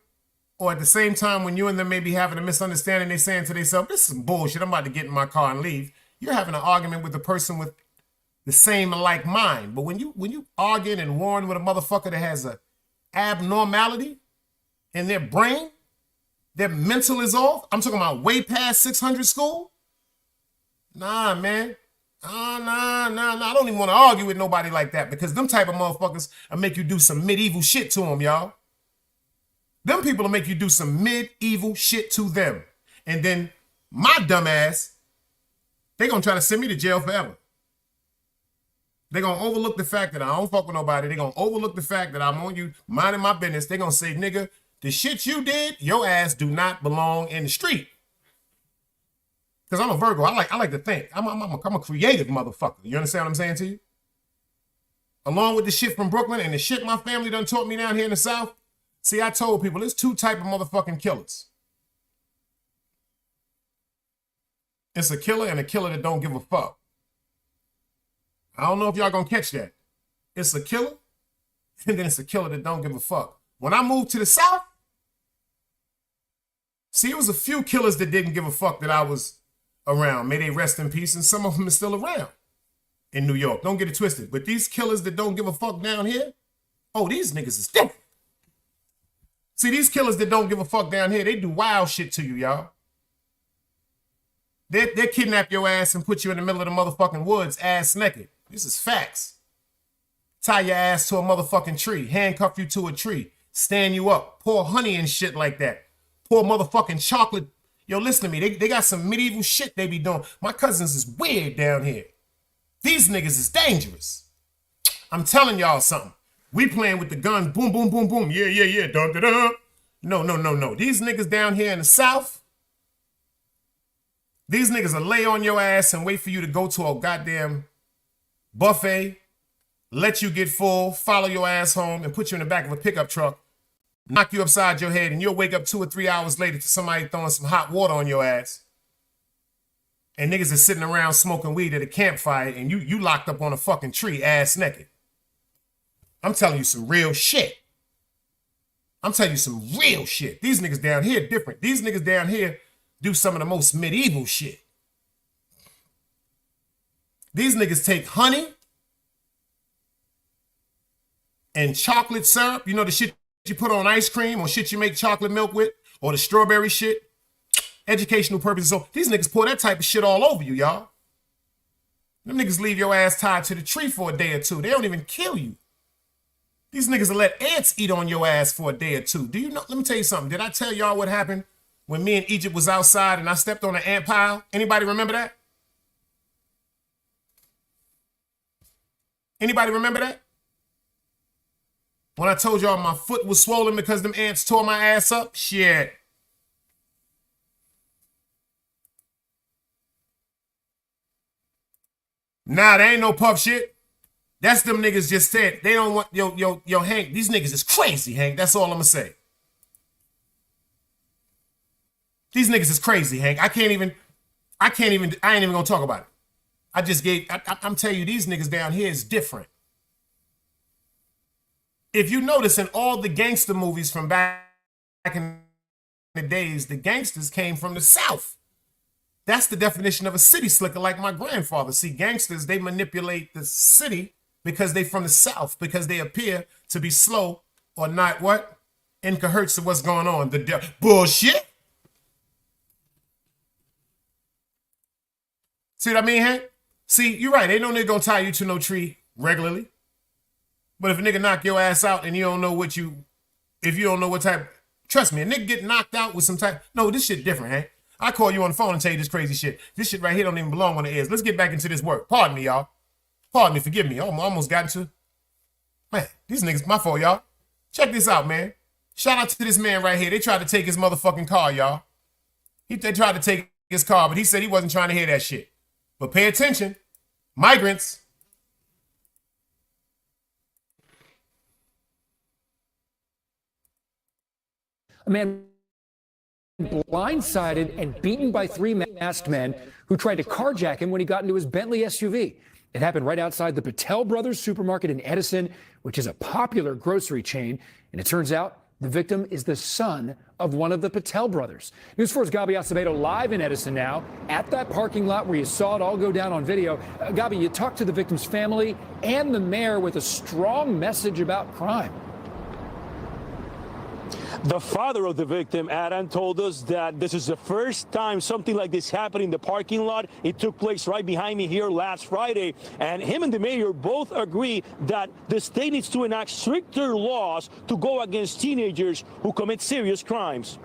or at the same time when you and them may be having a misunderstanding, they're saying to themselves, this is some bullshit, I'm about to get in my car and leave. You're having an argument with the person with the same like mind. But when you arguing and warring with a motherfucker that has a abnormality, and their brain, their mental is off. I'm talking about way past 600 school. Nah, man. Nah. I don't even want to argue with nobody like that because them type of motherfuckers will make you do some medieval shit to them, y'all. Them people will make you do some medieval shit to them. And then my dumb ass, they gonna try to send me to jail forever. They gonna overlook the fact that I don't fuck with nobody. They gonna overlook the fact that I'm on you minding my business. They gonna say, nigga, the shit you did, your ass do not belong in the street. Because I'm a Virgo. I like to think. I'm a creative motherfucker. You understand what I'm saying to you? Along with the shit from Brooklyn and the shit my family done taught me down here in the South. See, I told people there's two type of motherfucking killers. It's a killer and a killer that don't give a fuck. I don't know if y'all gonna catch that. It's a killer, and then it's a killer that don't give a fuck. When I moved to the South, see, it was a few killers that didn't give a fuck that I was around. May they rest in peace, and some of them are still around in New York. Don't get it twisted. But these killers that don't give a fuck down here, oh, these niggas is different. See, these killers that don't give a fuck down here, they do wild shit to you, y'all. They kidnap your ass and put you in the middle of the motherfucking woods, ass naked. This is facts. Tie your ass to a motherfucking tree, handcuff you to a tree, stand you up, pour honey and shit like that. Pour motherfucking chocolate. Yo, listen to me. They got some medieval shit they be doing. My cousins is weird down here. These niggas is dangerous. I'm telling y'all something. We playing with the guns. Boom, boom, boom, boom. Yeah. Dun, dun, dun. No. These niggas down here in the South, these niggas will lay on your ass and wait for you to go to a goddamn buffet, let you get full, follow your ass home, and put you in the back of a pickup truck, knock you upside your head, and you'll wake up 2 or 3 hours later to somebody throwing some hot water on your ass. And niggas is sitting around smoking weed at a campfire, and you locked up on a fucking tree, ass naked. I'm telling you some real shit. These niggas down here different. These niggas down here do some of the most medieval shit. These niggas take honey and chocolate syrup. You know the shit you put on ice cream or shit you make chocolate milk with, or the strawberry shit. Educational purposes. So these niggas pour that type of shit all over you, y'all. Them niggas leave your ass tied to the tree for a day or two. They don't even kill you. These niggas will let ants eat on your ass for a day or two. Do you know? Let me tell you something. Did I tell y'all what happened when me and Egypt was outside and I stepped on an ant pile? Anybody remember that? Anybody remember that? When I told y'all my foot was swollen because them ants tore my ass up? Shit. Nah, there ain't no puff shit. That's them niggas just said. They don't want, yo, Hank, these niggas is crazy, Hank. That's all I'm gonna say. These niggas is crazy, Hank. I ain't even gonna talk about it. I'm telling you, these niggas down here is different. If you notice in all the gangster movies from back in the days, the gangsters came from the South. That's the definition of a city slicker like my grandfather. See, gangsters, they manipulate the city because they from the South, because they appear to be slow or not what? In cahoots to what's going on. The bullshit. See what I mean, Hank? See, you're right. Ain't no nigga gonna tie you to no tree regularly. But if a nigga knock your ass out and you don't know what type, trust me, a nigga get knocked out with some type, no, this shit different, Hank. I call you on the phone and tell you this crazy shit. This shit right here don't even belong on the ears. Let's get back into this work. Pardon me, y'all. Pardon me, forgive me. I almost got into, man, these niggas, my fault, y'all. Check this out, man. Shout out to this man right here. They tried to take his motherfucking car, y'all. They tried to take his car, but he said he wasn't trying to hear that shit. But pay attention. Migrants. A man blindsided and beaten by 3 masked men who tried to carjack him when he got into his Bentley SUV. It happened right outside the Patel Brothers supermarket in Edison, which is a popular grocery chain. And it turns out the victim is the son of one of the Patel brothers. News 4's Gabi Acevedo live in Edison now at that parking lot where you saw it all go down on video. Gabi, you talked to the victim's family and the mayor with a strong message about crime. The father of the victim, Adam, told us that this is the first time something like this happened in the parking lot. It took place right behind me here last Friday, and him and the mayor both agree that the state needs to enact stricter laws to go against teenagers who commit serious crimes.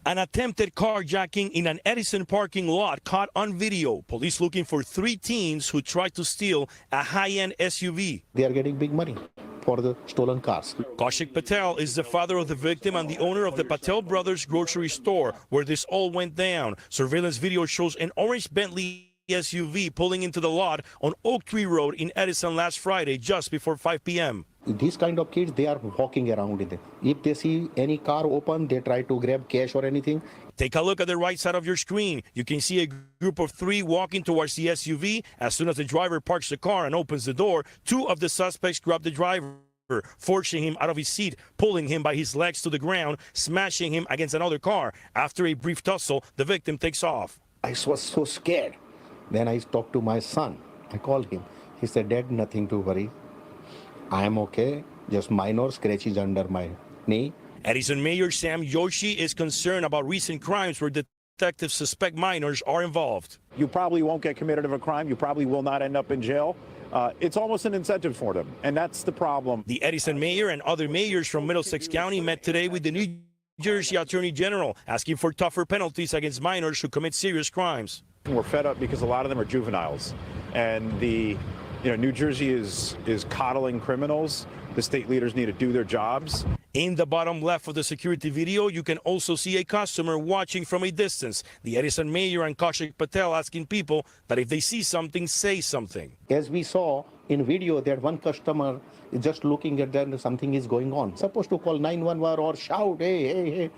An attempted carjacking in an Edison parking lot caught on video. Police looking for 3 teens who tried to steal a high-end SUV. They are getting big money for the stolen cars. Kaushik Patel is the father of the victim and the owner of the Patel Brothers grocery store where this all went down. Surveillance video shows an orange Bentley SUV pulling into the lot on Oak Tree Road in Edison last Friday just before 5 p.m. These kind of kids, they are walking around with it. If they see any car open, they try to grab cash or anything. Take a look at the right side of your screen. You can see a group of 3 walking towards the SUV. As soon as the driver parks the car and opens the door, 2 of the suspects grab the driver, forcing him out of his seat, pulling him by his legs to the ground, smashing him against another car. After a brief tussle, the victim takes off. I was so scared. Then I talked to my son. I called him. He said, Dad, nothing to worry. I am okay. Just minor scratches under my knee. Edison Mayor Sam Yoshi is concerned about recent crimes where detectives suspect minors are involved. You probably won't get committed of a crime. You probably will not end up in jail. It's almost an incentive for them, and that's the problem. The Edison mayor and other mayors from Middlesex County met today with the New Jersey Attorney General, asking for tougher penalties against minors who commit serious crimes. We're fed up because a lot of them are juveniles, and New Jersey is coddling criminals. The state leaders need to do their jobs. In the bottom left of the security video, you can also see a customer watching from a distance. The Edison mayor and Kaushik Patel asking people that if they see something, say something. As we saw in video, that one customer is just looking at them, something is going on. Supposed to call 911 or shout, hey, hey, hey.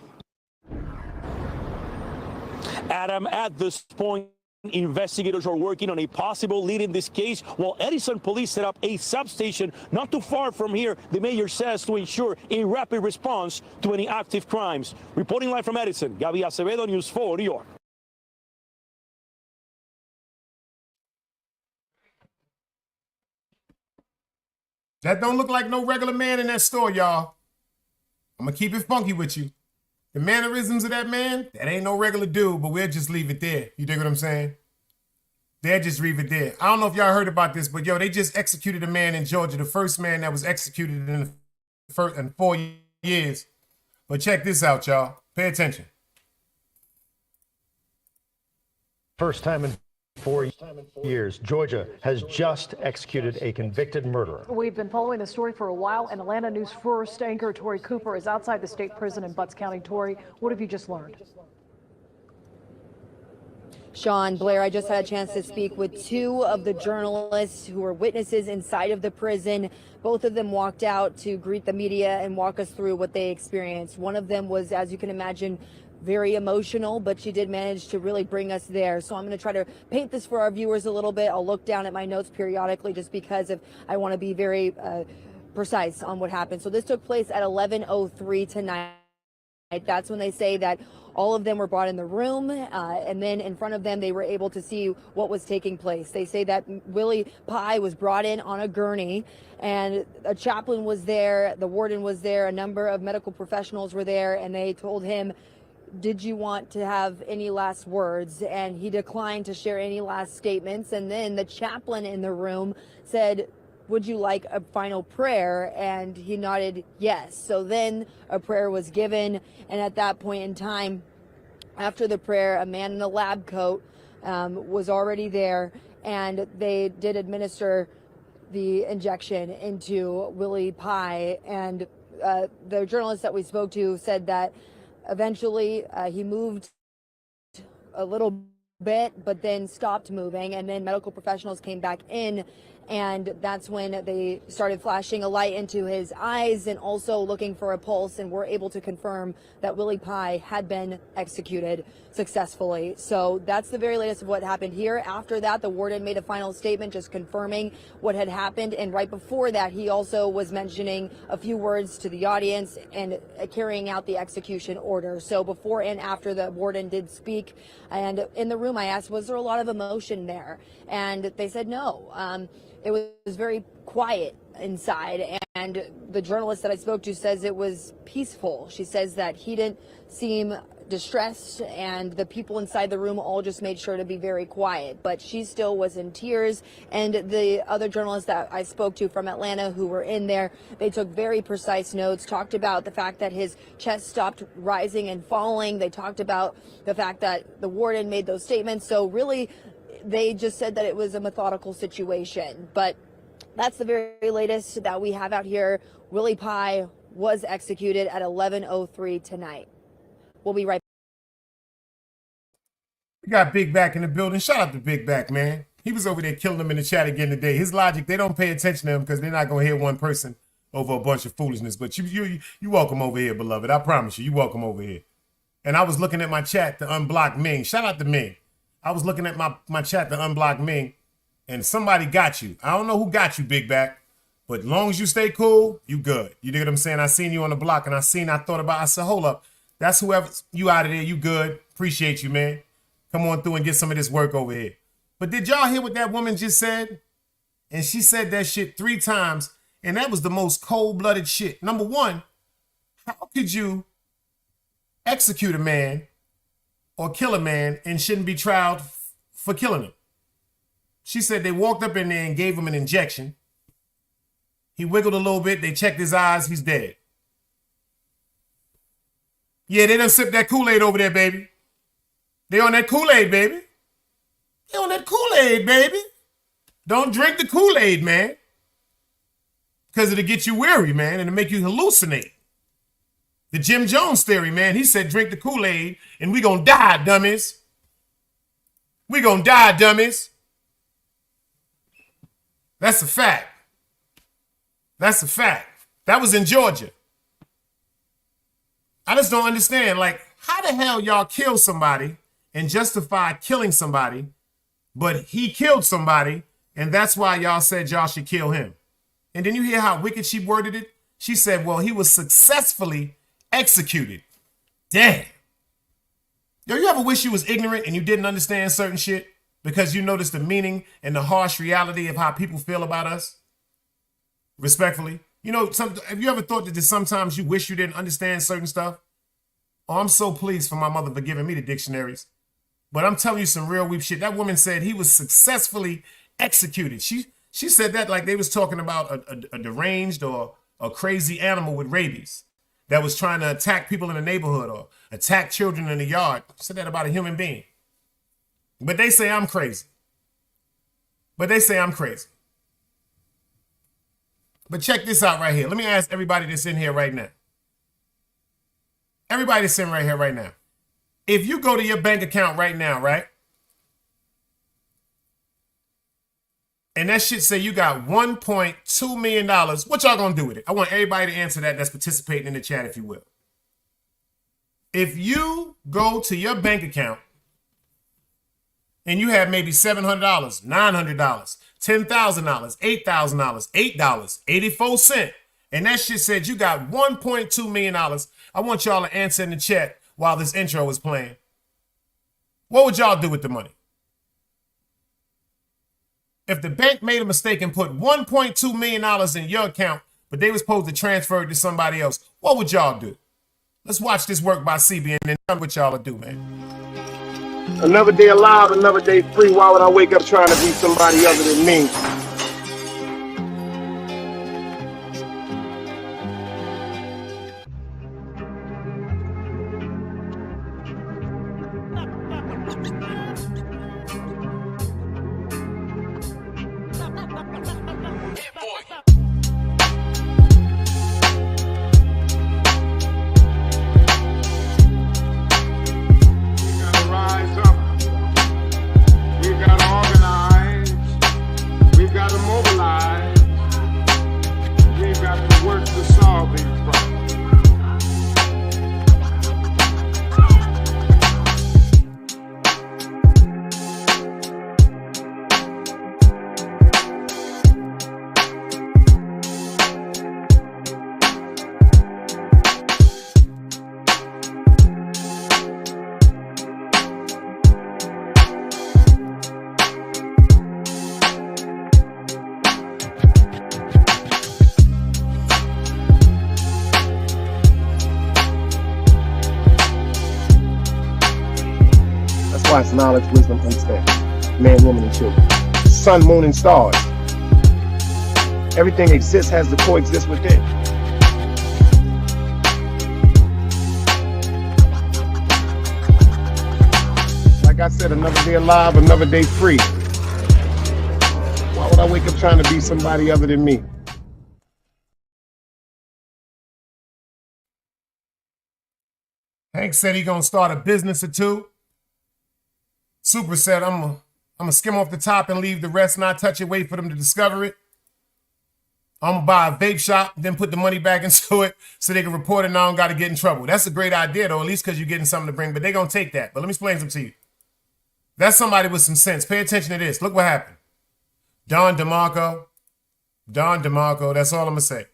Adam, at this point, investigators are working on a possible lead in this case, while Edison police set up a substation not too far from here, the mayor says, to ensure a rapid response to any active crimes. Reporting live from Edison, Gaby Acevedo, News 4, New York. That don't look like no regular man in that store, y'all. I'm going to keep it funky with you. The mannerisms of that man, that ain't no regular dude, but we'll just leave it there. You dig what I'm saying? They'll just leave it there. I don't know if y'all heard about this, but yo, they just executed a man in Georgia, the first man that was executed in 4 years. But check this out, y'all. Pay attention. First time in 4 years, Georgia has just executed a convicted murderer. We've been following the story for a while, and Atlanta News First anchor Tori Cooper is outside the state prison in Butts County. Tori, what have you just learned? Sean, Blair, I just had a chance to speak with 2 of the journalists who were witnesses inside of the prison. Both of them walked out to greet the media and walk us through what they experienced. One of them was, as you can imagine, very emotional, but she did manage to really bring us there. So I'm going to try to paint this for our viewers a little bit. I'll look down at my notes periodically just because I want to be very precise on what happened. So this took place at 11:03 tonight. That's when they say that all of them were brought in the room, and then in front of them they were able to see what was taking place. They say that Willie Pye was brought in on a gurney, and a chaplain was there, the warden was there, a number of medical professionals were there, and they told him, did you want to have any last words? And he declined to share any last statements. And then the chaplain in the room said, would you like a final prayer? And he nodded yes. So then a prayer was given. And at that point in time, after the prayer, a man in a lab coat was already there. And they did administer the injection into Willie Pye. And the journalist that we spoke to said that eventually, he moved a little bit, but then stopped moving, and then medical professionals came back in, and that's when they started flashing a light into his eyes and also looking for a pulse, and were able to confirm that Willie Pye had been executed successfully. So that's the very latest of what happened here. After that, the warden made a final statement just confirming what had happened, and right before that, he also was mentioning a few words to the audience and carrying out the execution order. So before and after the warden did speak, and in the room I asked, was there a lot of emotion there? And they said no. it was very quiet inside, and the journalist that I spoke to says it was peaceful. She says that he didn't seem distressed, and the people inside the room all just made sure to be very quiet, but she still was in tears. And the other journalists that I spoke to from Atlanta who were in there, they took very precise notes, talked about the fact that his chest stopped rising and falling. They talked about the fact that the warden made those statements. So really, they just said that it was a methodical situation. But that's the very latest that we have out here. Willie Pye was executed at 11:03 tonight. We'll be right back. We got Big Back in the building. Shout out to Big Back, man. He was over there killing them in the chat again today. His logic, they don't pay attention to him because they're not going to hear one person over a bunch of foolishness. But you welcome over here, beloved. I promise you, you welcome over here. And I was looking at my chat to unblock Ming. Shout out to Ming. I was looking at my chat to unblock Ming, and somebody got you. I don't know who got you, Big Back, but as long as you stay cool, you good. You know what I'm saying? I seen you on the block, and I said, hold up. That's whoever you out of there. You good. Appreciate you, man. Come on through and get some of this work over here. But did y'all hear what that woman just said? And she said that shit 3 times, and that was the most cold-blooded shit. Number one, how could you execute a man or kill a man and shouldn't be tried for killing him? She said they walked up in there and gave him an injection. He wiggled a little bit. They checked his eyes. He's dead. Yeah, they done sipped that Kool-Aid over there, baby. They on that Kool-Aid, baby. They on that Kool-Aid, baby. Don't drink the Kool-Aid, man. Because it'll get you weary, man, and it'll make you hallucinate. The Jim Jones theory, man, he said drink the Kool-Aid and we gonna die, dummies. We gonna die, dummies. That's a fact. That's a fact. That was in Georgia. I just don't understand, like, how the hell y'all kill somebody and justify killing somebody, but he killed somebody, and that's why y'all said y'all should kill him. And then you hear how wicked she worded it? She said, well, he was successfully executed. Damn. Yo, you ever wish you was ignorant and you didn't understand certain shit because you noticed the meaning and the harsh reality of how people feel about us? Respectfully. You know, have you ever thought that sometimes you wish you didn't understand certain stuff? Oh, I'm so pleased for my mother for giving me the dictionaries. But I'm telling you some real weep shit. That woman said he was successfully executed. She said that like they was talking about a deranged or a crazy animal with rabies that was trying to attack people in the neighborhood or attack children in the yard. She said that about a human being. But they say I'm crazy. But check this out right here. Let me ask everybody that's in here right now. Everybody that's in right here right now. If you go to your bank account right now, right? And that shit say you got $1.2 million. What y'all gonna do with it? I want everybody to answer that that's participating in the chat, if you will. If you go to your bank account and you have maybe $700, $900, $10,000, $8,000, $8.84, and that shit said you got $1.2 million, I want y'all to answer in the chat while this intro is playing. What would y'all do with the money? If the bank made a mistake and put $1.2 million in your account, but they were supposed to transfer it to somebody else, what would y'all do? Let's watch this work by CB and then tell me what y'all will do, man. Another day alive, another day free. Why would I wake up trying to be somebody other than me? God's knowledge, wisdom, understanding. Man, woman, and children. Sun, moon, and stars. Everything exists, has to coexist within. Like I said, another day alive, another day free. Why would I wake up trying to be somebody other than me? Hank said he gonna start a business or two. Super said, I'm gonna skim off the top and leave the rest, not touch it, wait for them to discover it. I'm gonna buy a vape shop, then put the money back into it so they can report it and I don't gotta get in trouble. That's a great idea though, at least because you're getting something to bring, but they gonna take that. But let me explain something to you. That's somebody with some sense. Pay attention to this. Look what happened. Don DeMarco, that's all I'm gonna say.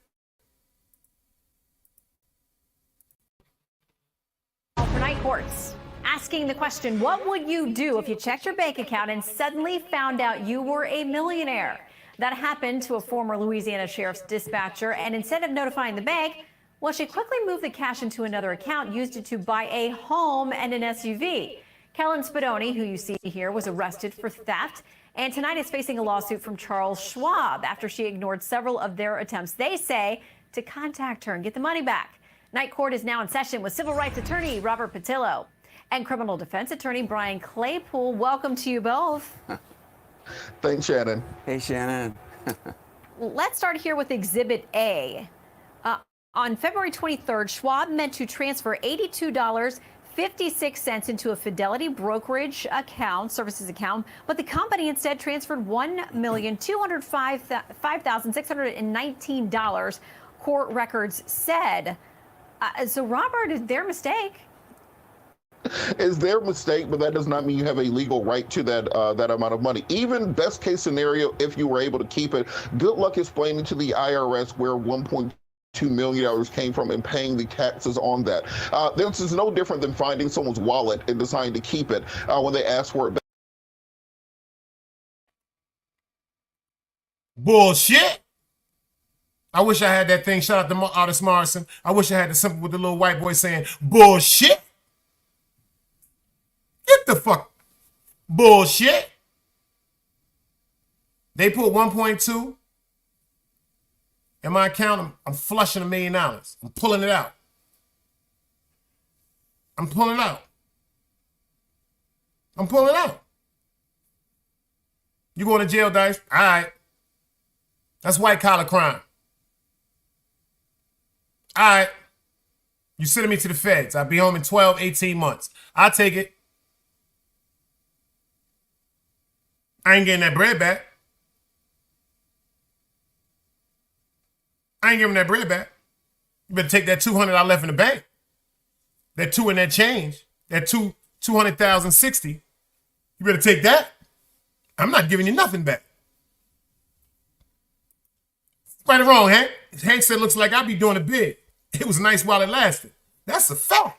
For night courts, asking the question, what would you do if you checked your bank account and suddenly found out you were a millionaire? That happened to a former Louisiana sheriff's dispatcher, and instead of notifying the bank, well, she quickly moved the cash into another account, used it to buy a home and an SUV. Kellen Spadoni, who you see here, was arrested for theft, and tonight is facing a lawsuit from Charles Schwab after she ignored several of their attempts, they say, to contact her and get the money back. Night court is now in session with civil rights attorney Robert Patillo and criminal defense attorney Brian Claypool. Welcome to you both. Thanks, Shannon. Hey, Shannon. Let's start here with Exhibit A. On February 23rd, Schwab meant to transfer $82.56 into a Fidelity brokerage account, services account, but the company instead transferred $1,205,619, court records said. So, Robert, is their mistake? Is their mistake, but that does not mean you have a legal right to that that amount of money. Even best case scenario, if you were able to keep it, good luck explaining to the IRS where $1.2 million came from and paying the taxes on that. This is no different than finding someone's wallet and deciding to keep it when they ask for it back. Bullshit. I wish I had that thing. Shout out to Artist Morrison. I wish I had the simple with the little white boy saying, bullshit. Get the fuck. Bullshit. They put 1.2 in my account. I'm flushing $1 million. I'm pulling it out. I'm pulling it out. I'm pulling it out. You going to jail, Dice? All right. That's white collar crime. All right. You sending me to the feds. I'll be home in 12, 18 months. I'll take it. I ain't getting that bread back. I ain't giving that bread back. You better take that 200 I left in the bank. That 2 and that change. That 200,060. You better take that. I'm not giving you nothing back. Right or wrong, Hank? Hank said, looks like I'll be doing it big. It was nice while it lasted. That's a fact.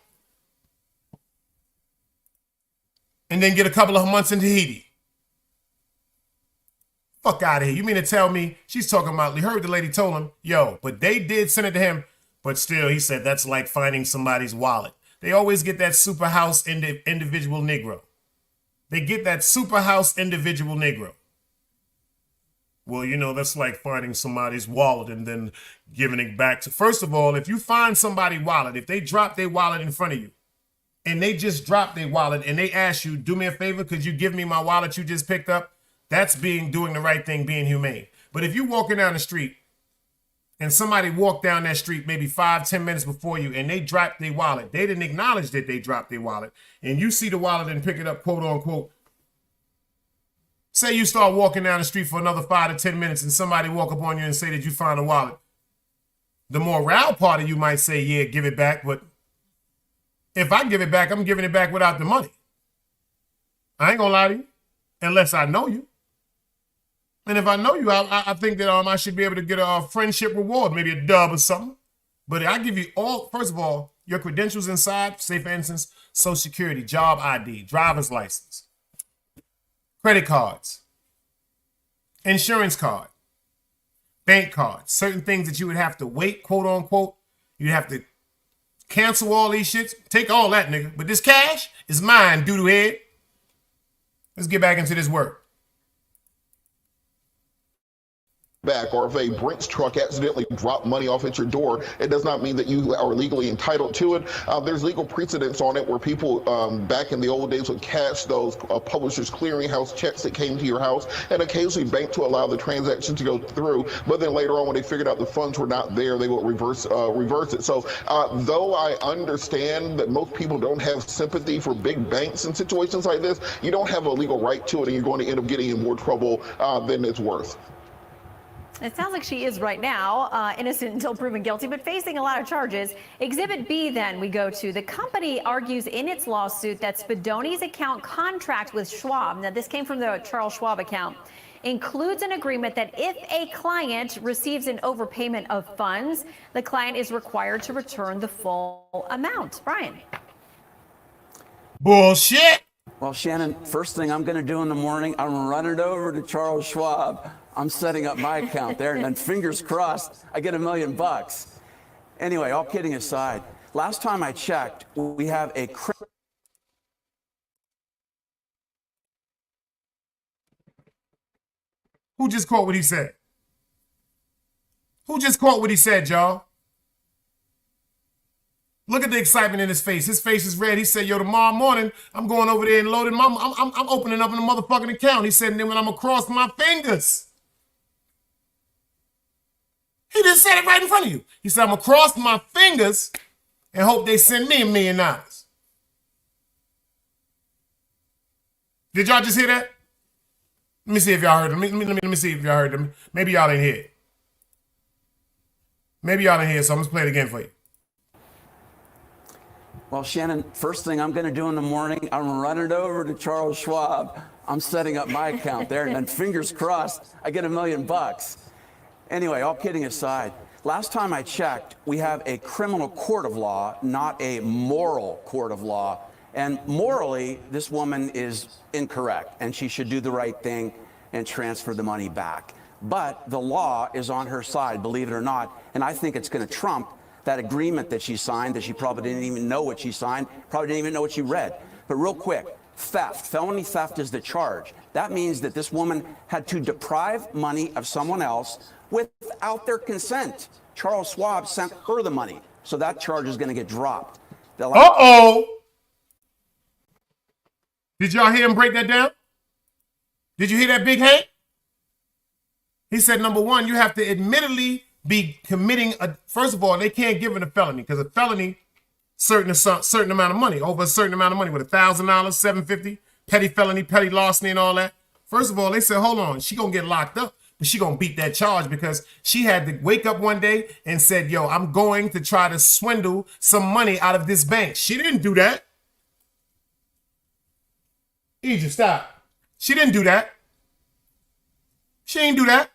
And then get a couple of months in Tahiti. Fuck out of here. You mean to tell me she's talking about, you heard the lady told him, yo, but they did send it to him, but still, he said that's like finding somebody's wallet. They always get that super house individual Negro. They get that super house individual Negro. Well, you know, that's like finding somebody's wallet and then giving it back to. First of all, if you find somebody's wallet, if they drop their wallet in front of you and they just drop their wallet and they ask you, do me a favor, could you give me my wallet you just picked up? That's doing the right thing, being humane. But if you're walking down the street and somebody walked down that street maybe 5-10 minutes before you and they dropped their wallet, they didn't acknowledge that they dropped their wallet, and you see the wallet and pick it up, quote unquote. Say you start walking down the street for another 5 to 10 minutes and somebody walk up on you and say that you found a wallet. The morale part of you might say, yeah, give it back. But if I give it back, I'm giving it back without the money. I ain't gonna lie to you, unless I know you. And if I know you, I think that I should be able to get a friendship reward, maybe a dub or something. But I give you all, first of all, your credentials inside, say for instance, Social Security, job ID, driver's license, credit cards, insurance card, bank cards, certain things that you would have to wait, quote unquote. You'd have to cancel all these shits. Take all that, nigga. But this cash is mine, doodoo head. Let's get back into this work. Back, or if a Brinks truck accidentally dropped money off at your door, it does not mean that you are legally entitled to it. There's legal precedents on it where people back in the old days would cash those Publishers Clearinghouse checks that came to your house and occasionally bank to allow the transaction to go through. But then later on, when they figured out the funds were not there, they would reverse it. So though I understand that most people don't have sympathy for big banks in situations like this, you don't have a legal right to it, and you're going to end up getting in more trouble than it's worth. It sounds like she is right now, innocent until proven guilty, but facing a lot of charges. Exhibit B, then, we go to. The company argues in its lawsuit that Spadoni's account contract with Schwab, now this came from the Charles Schwab account, includes an agreement that if a client receives an overpayment of funds, the client is required to return the full amount. Brian. Bullshit. Well, Shannon, first thing I'm going to do in the morning, I'm running over to Charles Schwab. I'm setting up my account there, and then fingers crossed, I get $1 million. Anyway, all kidding aside, last time I checked, we have a Who just caught what he said? Who just caught what he said, y'all? Look at the excitement in his face. His face is red. He said, yo, tomorrow morning, I'm going over there and loading I'm opening up in a motherfucking account. He said, and then when I'm across my fingers. He just said it right in front of you. He said, I'm gonna cross my fingers and hope they send me $1 million. Did y'all just hear that? Let me see if y'all heard him. Let me see if y'all heard him. Maybe y'all didn't hear it. Maybe y'all didn't hear it, so I'm gonna play it again for you. Well, Shannon, first thing I'm going to do in the morning, I'm running over to Charles Schwab. I'm setting up my account there, and then fingers crossed, I get $1 million. Anyway, all kidding aside, last time I checked, we have a criminal court of law, not a moral court of law. And morally, this woman is incorrect, and she should do the right thing and transfer the money back. But the law is on her side, believe it or not, and I think it's going to trump that agreement that she signed, that she probably didn't even know what she signed, probably didn't even know what she read. But real quick, theft, felony theft is the charge. That means that this woman had to deprive money of someone else without their consent. Charles Schwab sent her the money, so that charge is going to get dropped. Uh-oh. Did y'all hear him break that down? Did you hear that, Big Hank? He said, number one, you have to admittedly be committing first of all, they can't give it a felony because a felony, certain amount of money, over a certain amount of money, with $1,000, $750, petty felony, petty larceny, and all that. First of all, they said, hold on, she gonna get locked up, but she gonna beat that charge because she had to wake up one day and said, yo, I'm going to try to swindle some money out of this bank. She didn't do that. Egypt, stop. She didn't do that. She ain't do that.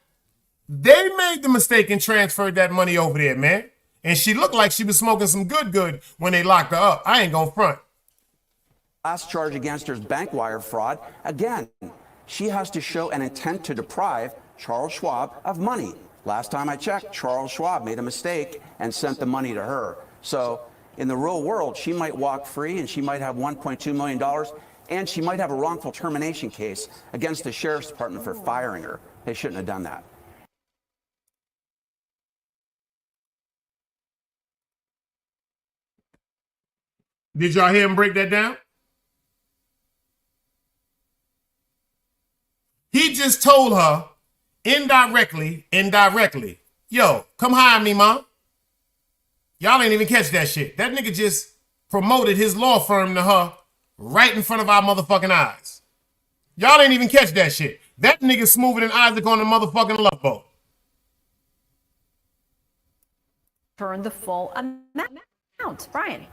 They made the mistake and transferred that money over there, man. And she looked like she was smoking some good when they locked her up. I ain't gonna front. Last charge against her is bank wire fraud. Again, she has to show an intent to deprive Charles Schwab of money. Last time I checked, Charles Schwab made a mistake and sent the money to her. So in the real world, she might walk free and she might have $1.2 million and she might have a wrongful termination case against the sheriff's department for firing her. They shouldn't have done that. Did y'all hear him break that down? He just told her indirectly, yo, come hire me, mom. Y'all ain't even catch that shit. That nigga just promoted his law firm to her right in front of our motherfucking eyes. Y'all ain't even catch that shit. That nigga smoother than Isaac on the motherfucking Love Boat. Turn the full amount. Brian.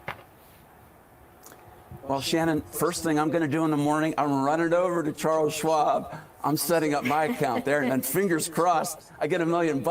Well, Shannon, first thing I'm going to do in the morning, I'm running over to Charles Schwab. I'm setting up my account there, and then fingers crossed, I get $1 million.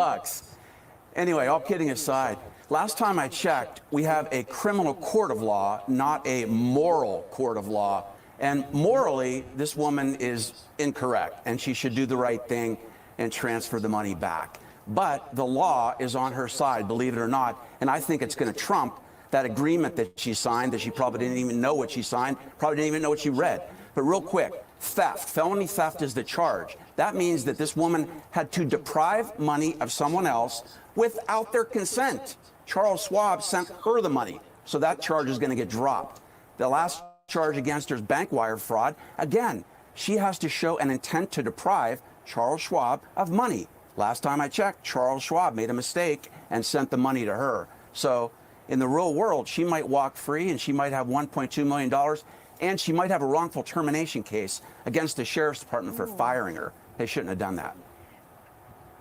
Anyway, all kidding aside, last time I checked, we have a criminal court of law, not a moral court of law. And morally, this woman is incorrect, and she should do the right thing and transfer the money back. But the law is on her side, believe it or not, and I think it's going to trump that agreement that she signed, that she probably didn't even know what she signed, probably didn't even know what she read. But real quick, theft. Felony theft is the charge. That means that this woman had to deprive money of someone else without their consent. Charles Schwab sent her the money, so that charge is going to get dropped. The last charge against her is bank wire fraud. Again, she has to show an intent to deprive Charles Schwab of money. Last time I checked, Charles Schwab made a mistake and sent the money to her. So in the real world, she might walk free and she might have $1.2 million and she might have a wrongful termination case against the sheriff's department for firing her. They shouldn't have done that.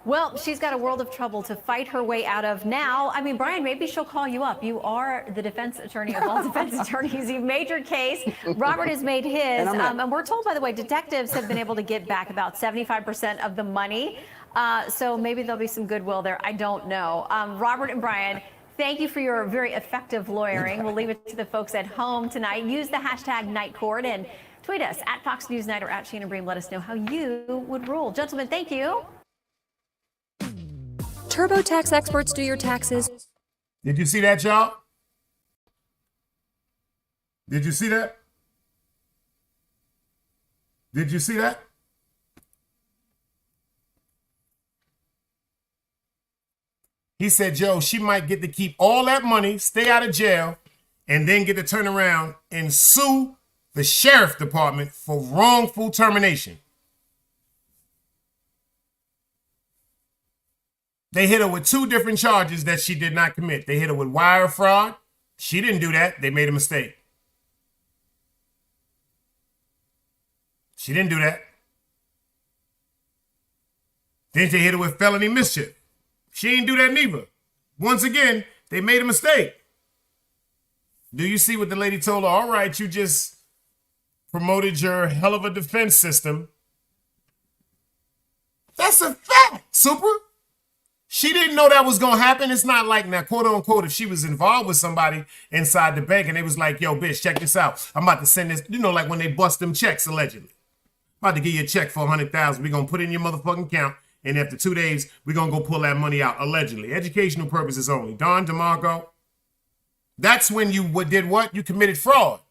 Well, she's got a world of trouble to fight her way out of now. I mean, Brian, maybe she'll call you up. You are the defense attorney of all defense attorneys. You've made your case. Robert has made his. And we're told, by the way, detectives have been able to get back about 75% of the money. So maybe there'll be some goodwill there. I don't know. Robert and Brian, thank you for your very effective lawyering. We'll leave it to the folks at home tonight. Use the hashtag NightCourt and tweet us at Fox News Night or at Shannon Bream. Let us know how you would rule. Gentlemen, thank you. TurboTax experts do your taxes. Did you see that, y'all? Did you see that? Did you see that? He said, Joe, she might get to keep all that money, stay out of jail, and then get to turn around and sue the sheriff department for wrongful termination. They hit her with 2 different charges that she did not commit. They hit her with wire fraud. She didn't do that. They made a mistake. She didn't do that. Then they hit her with felony mischief. She didn't do that neither. Once again, they made a mistake. Do you see what the lady told her? All right, you just promoted your hell of a defense system. That's a fact, Super. She didn't know that was going to happen. It's not like, now, quote unquote, if she was involved with somebody inside the bank and they was like, yo, bitch, check this out. I'm about to send this, you know, like when they bust them checks, allegedly. I'm about to give you a check for $100,000. We're going to put it in your motherfucking account. And after 2 days, we're going to go pull that money out, allegedly. Educational purposes only. Don DeMarco, that's when you did what? You committed fraud.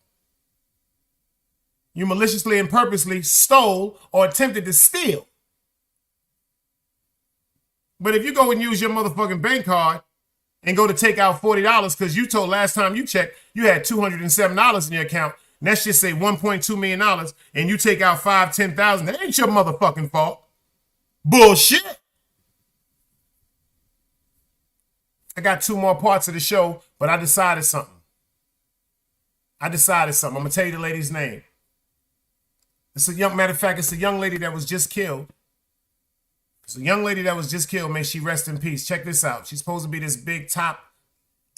You maliciously and purposely stole or attempted to steal. But if you go and use your motherfucking bank card and go to take out $40 because you told last time you checked you had $207 in your account, and let's just say $1.2 million, and you take out $5,000, $10,000, that ain't your motherfucking fault. Bullshit. I got 2 more parts of the show, but I decided something. I'm going to tell you the lady's name. It's a young, matter of fact, it's a young lady that was just killed. It's a young lady that was just killed. May she rest in peace. Check this out. She's supposed to be this big top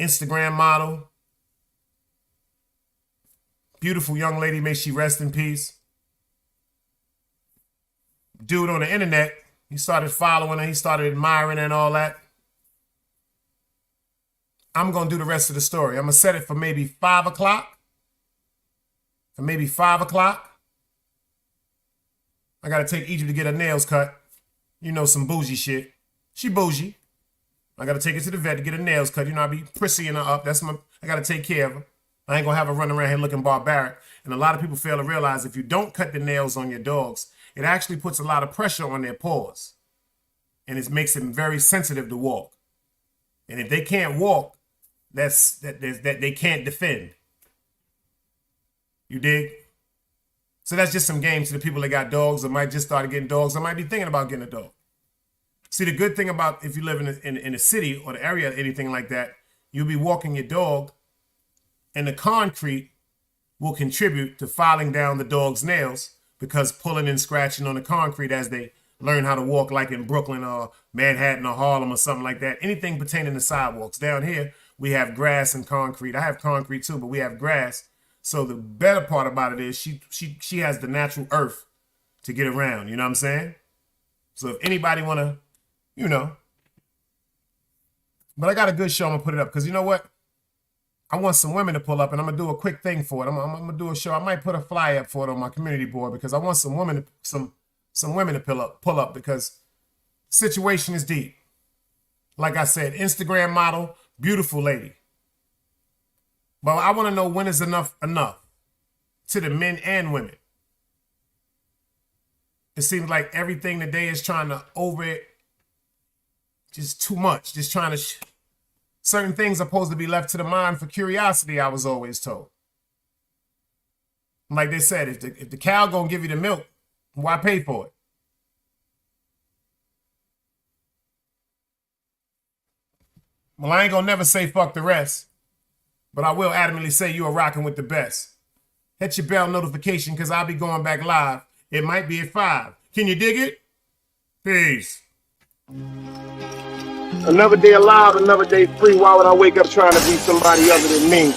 Instagram model. Beautiful young lady. May she rest in peace. Dude on the internet, he started following her. He started admiring her and all that. I'm going to do the rest of the story. I'm going to set it for maybe 5 o'clock. For maybe 5 o'clock. I got to take Egypt to get her nails cut. You know, some bougie shit. She bougie. I got to take her to the vet to get her nails cut. You know, I be prissying her up. I got to take care of her. I ain't going to have her run around here looking barbaric. And a lot of people fail to realize if you don't cut the nails on your dogs, it actually puts a lot of pressure on their paws. And it makes them very sensitive to walk. And if they can't walk, that they can't defend. You dig? So that's just some game to the people that got dogs or might just start getting dogs or might be thinking about getting a dog. See, the good thing about if you live in a city or the area or anything like that, you'll be walking your dog and the concrete will contribute to filing down the dog's nails because pulling and scratching on the concrete as they learn how to walk, like in Brooklyn or Manhattan or Harlem or something like that. Anything pertaining to sidewalks. Down here, we have grass and concrete. I have concrete too, but we have grass. So the better part about it is she has the natural earth to get around. You know what I'm saying? So if anybody want to, you know. But I got a good show. I'm going to put it up because you know what? I want some women to pull up and I'm going to do a quick thing for it. I'm going to do a show. I might put a fly up for it on my community board because I want some women to pull up because the situation is deep. Like I said, Instagram model, beautiful lady. But I want to know when is enough to the men and women. It seems like everything today is trying to just too much. Just trying to, certain things are supposed to be left to the mind for curiosity, I was always told. Like they said, if the cow gonna give you the milk, why pay for it? Well, I ain't gonna never say fuck the rest, but I will adamantly say you are rocking with the best. Hit your bell notification because I'll be going back live. It might be at 5. Can you dig it? Peace. Another day alive, another day free. Why would I wake up trying to be somebody other than me?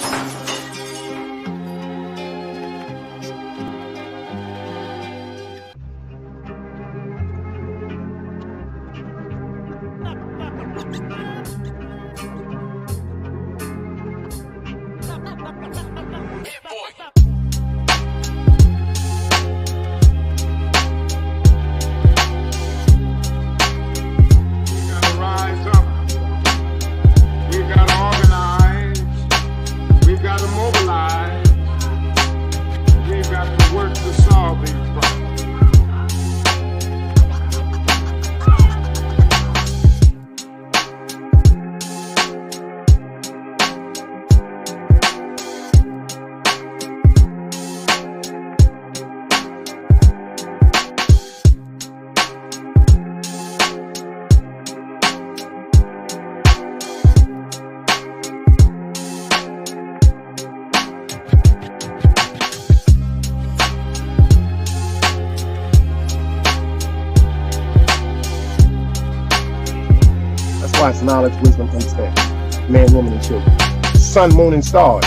Why it's knowledge, wisdom, understanding. Man, woman, and children. Sun, moon, and stars.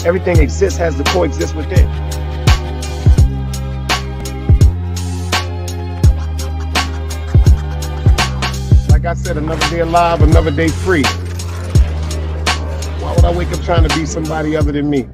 Everything exists, has to coexist within. Like I said, another day alive, another day free. Why would I wake up trying to be somebody other than me?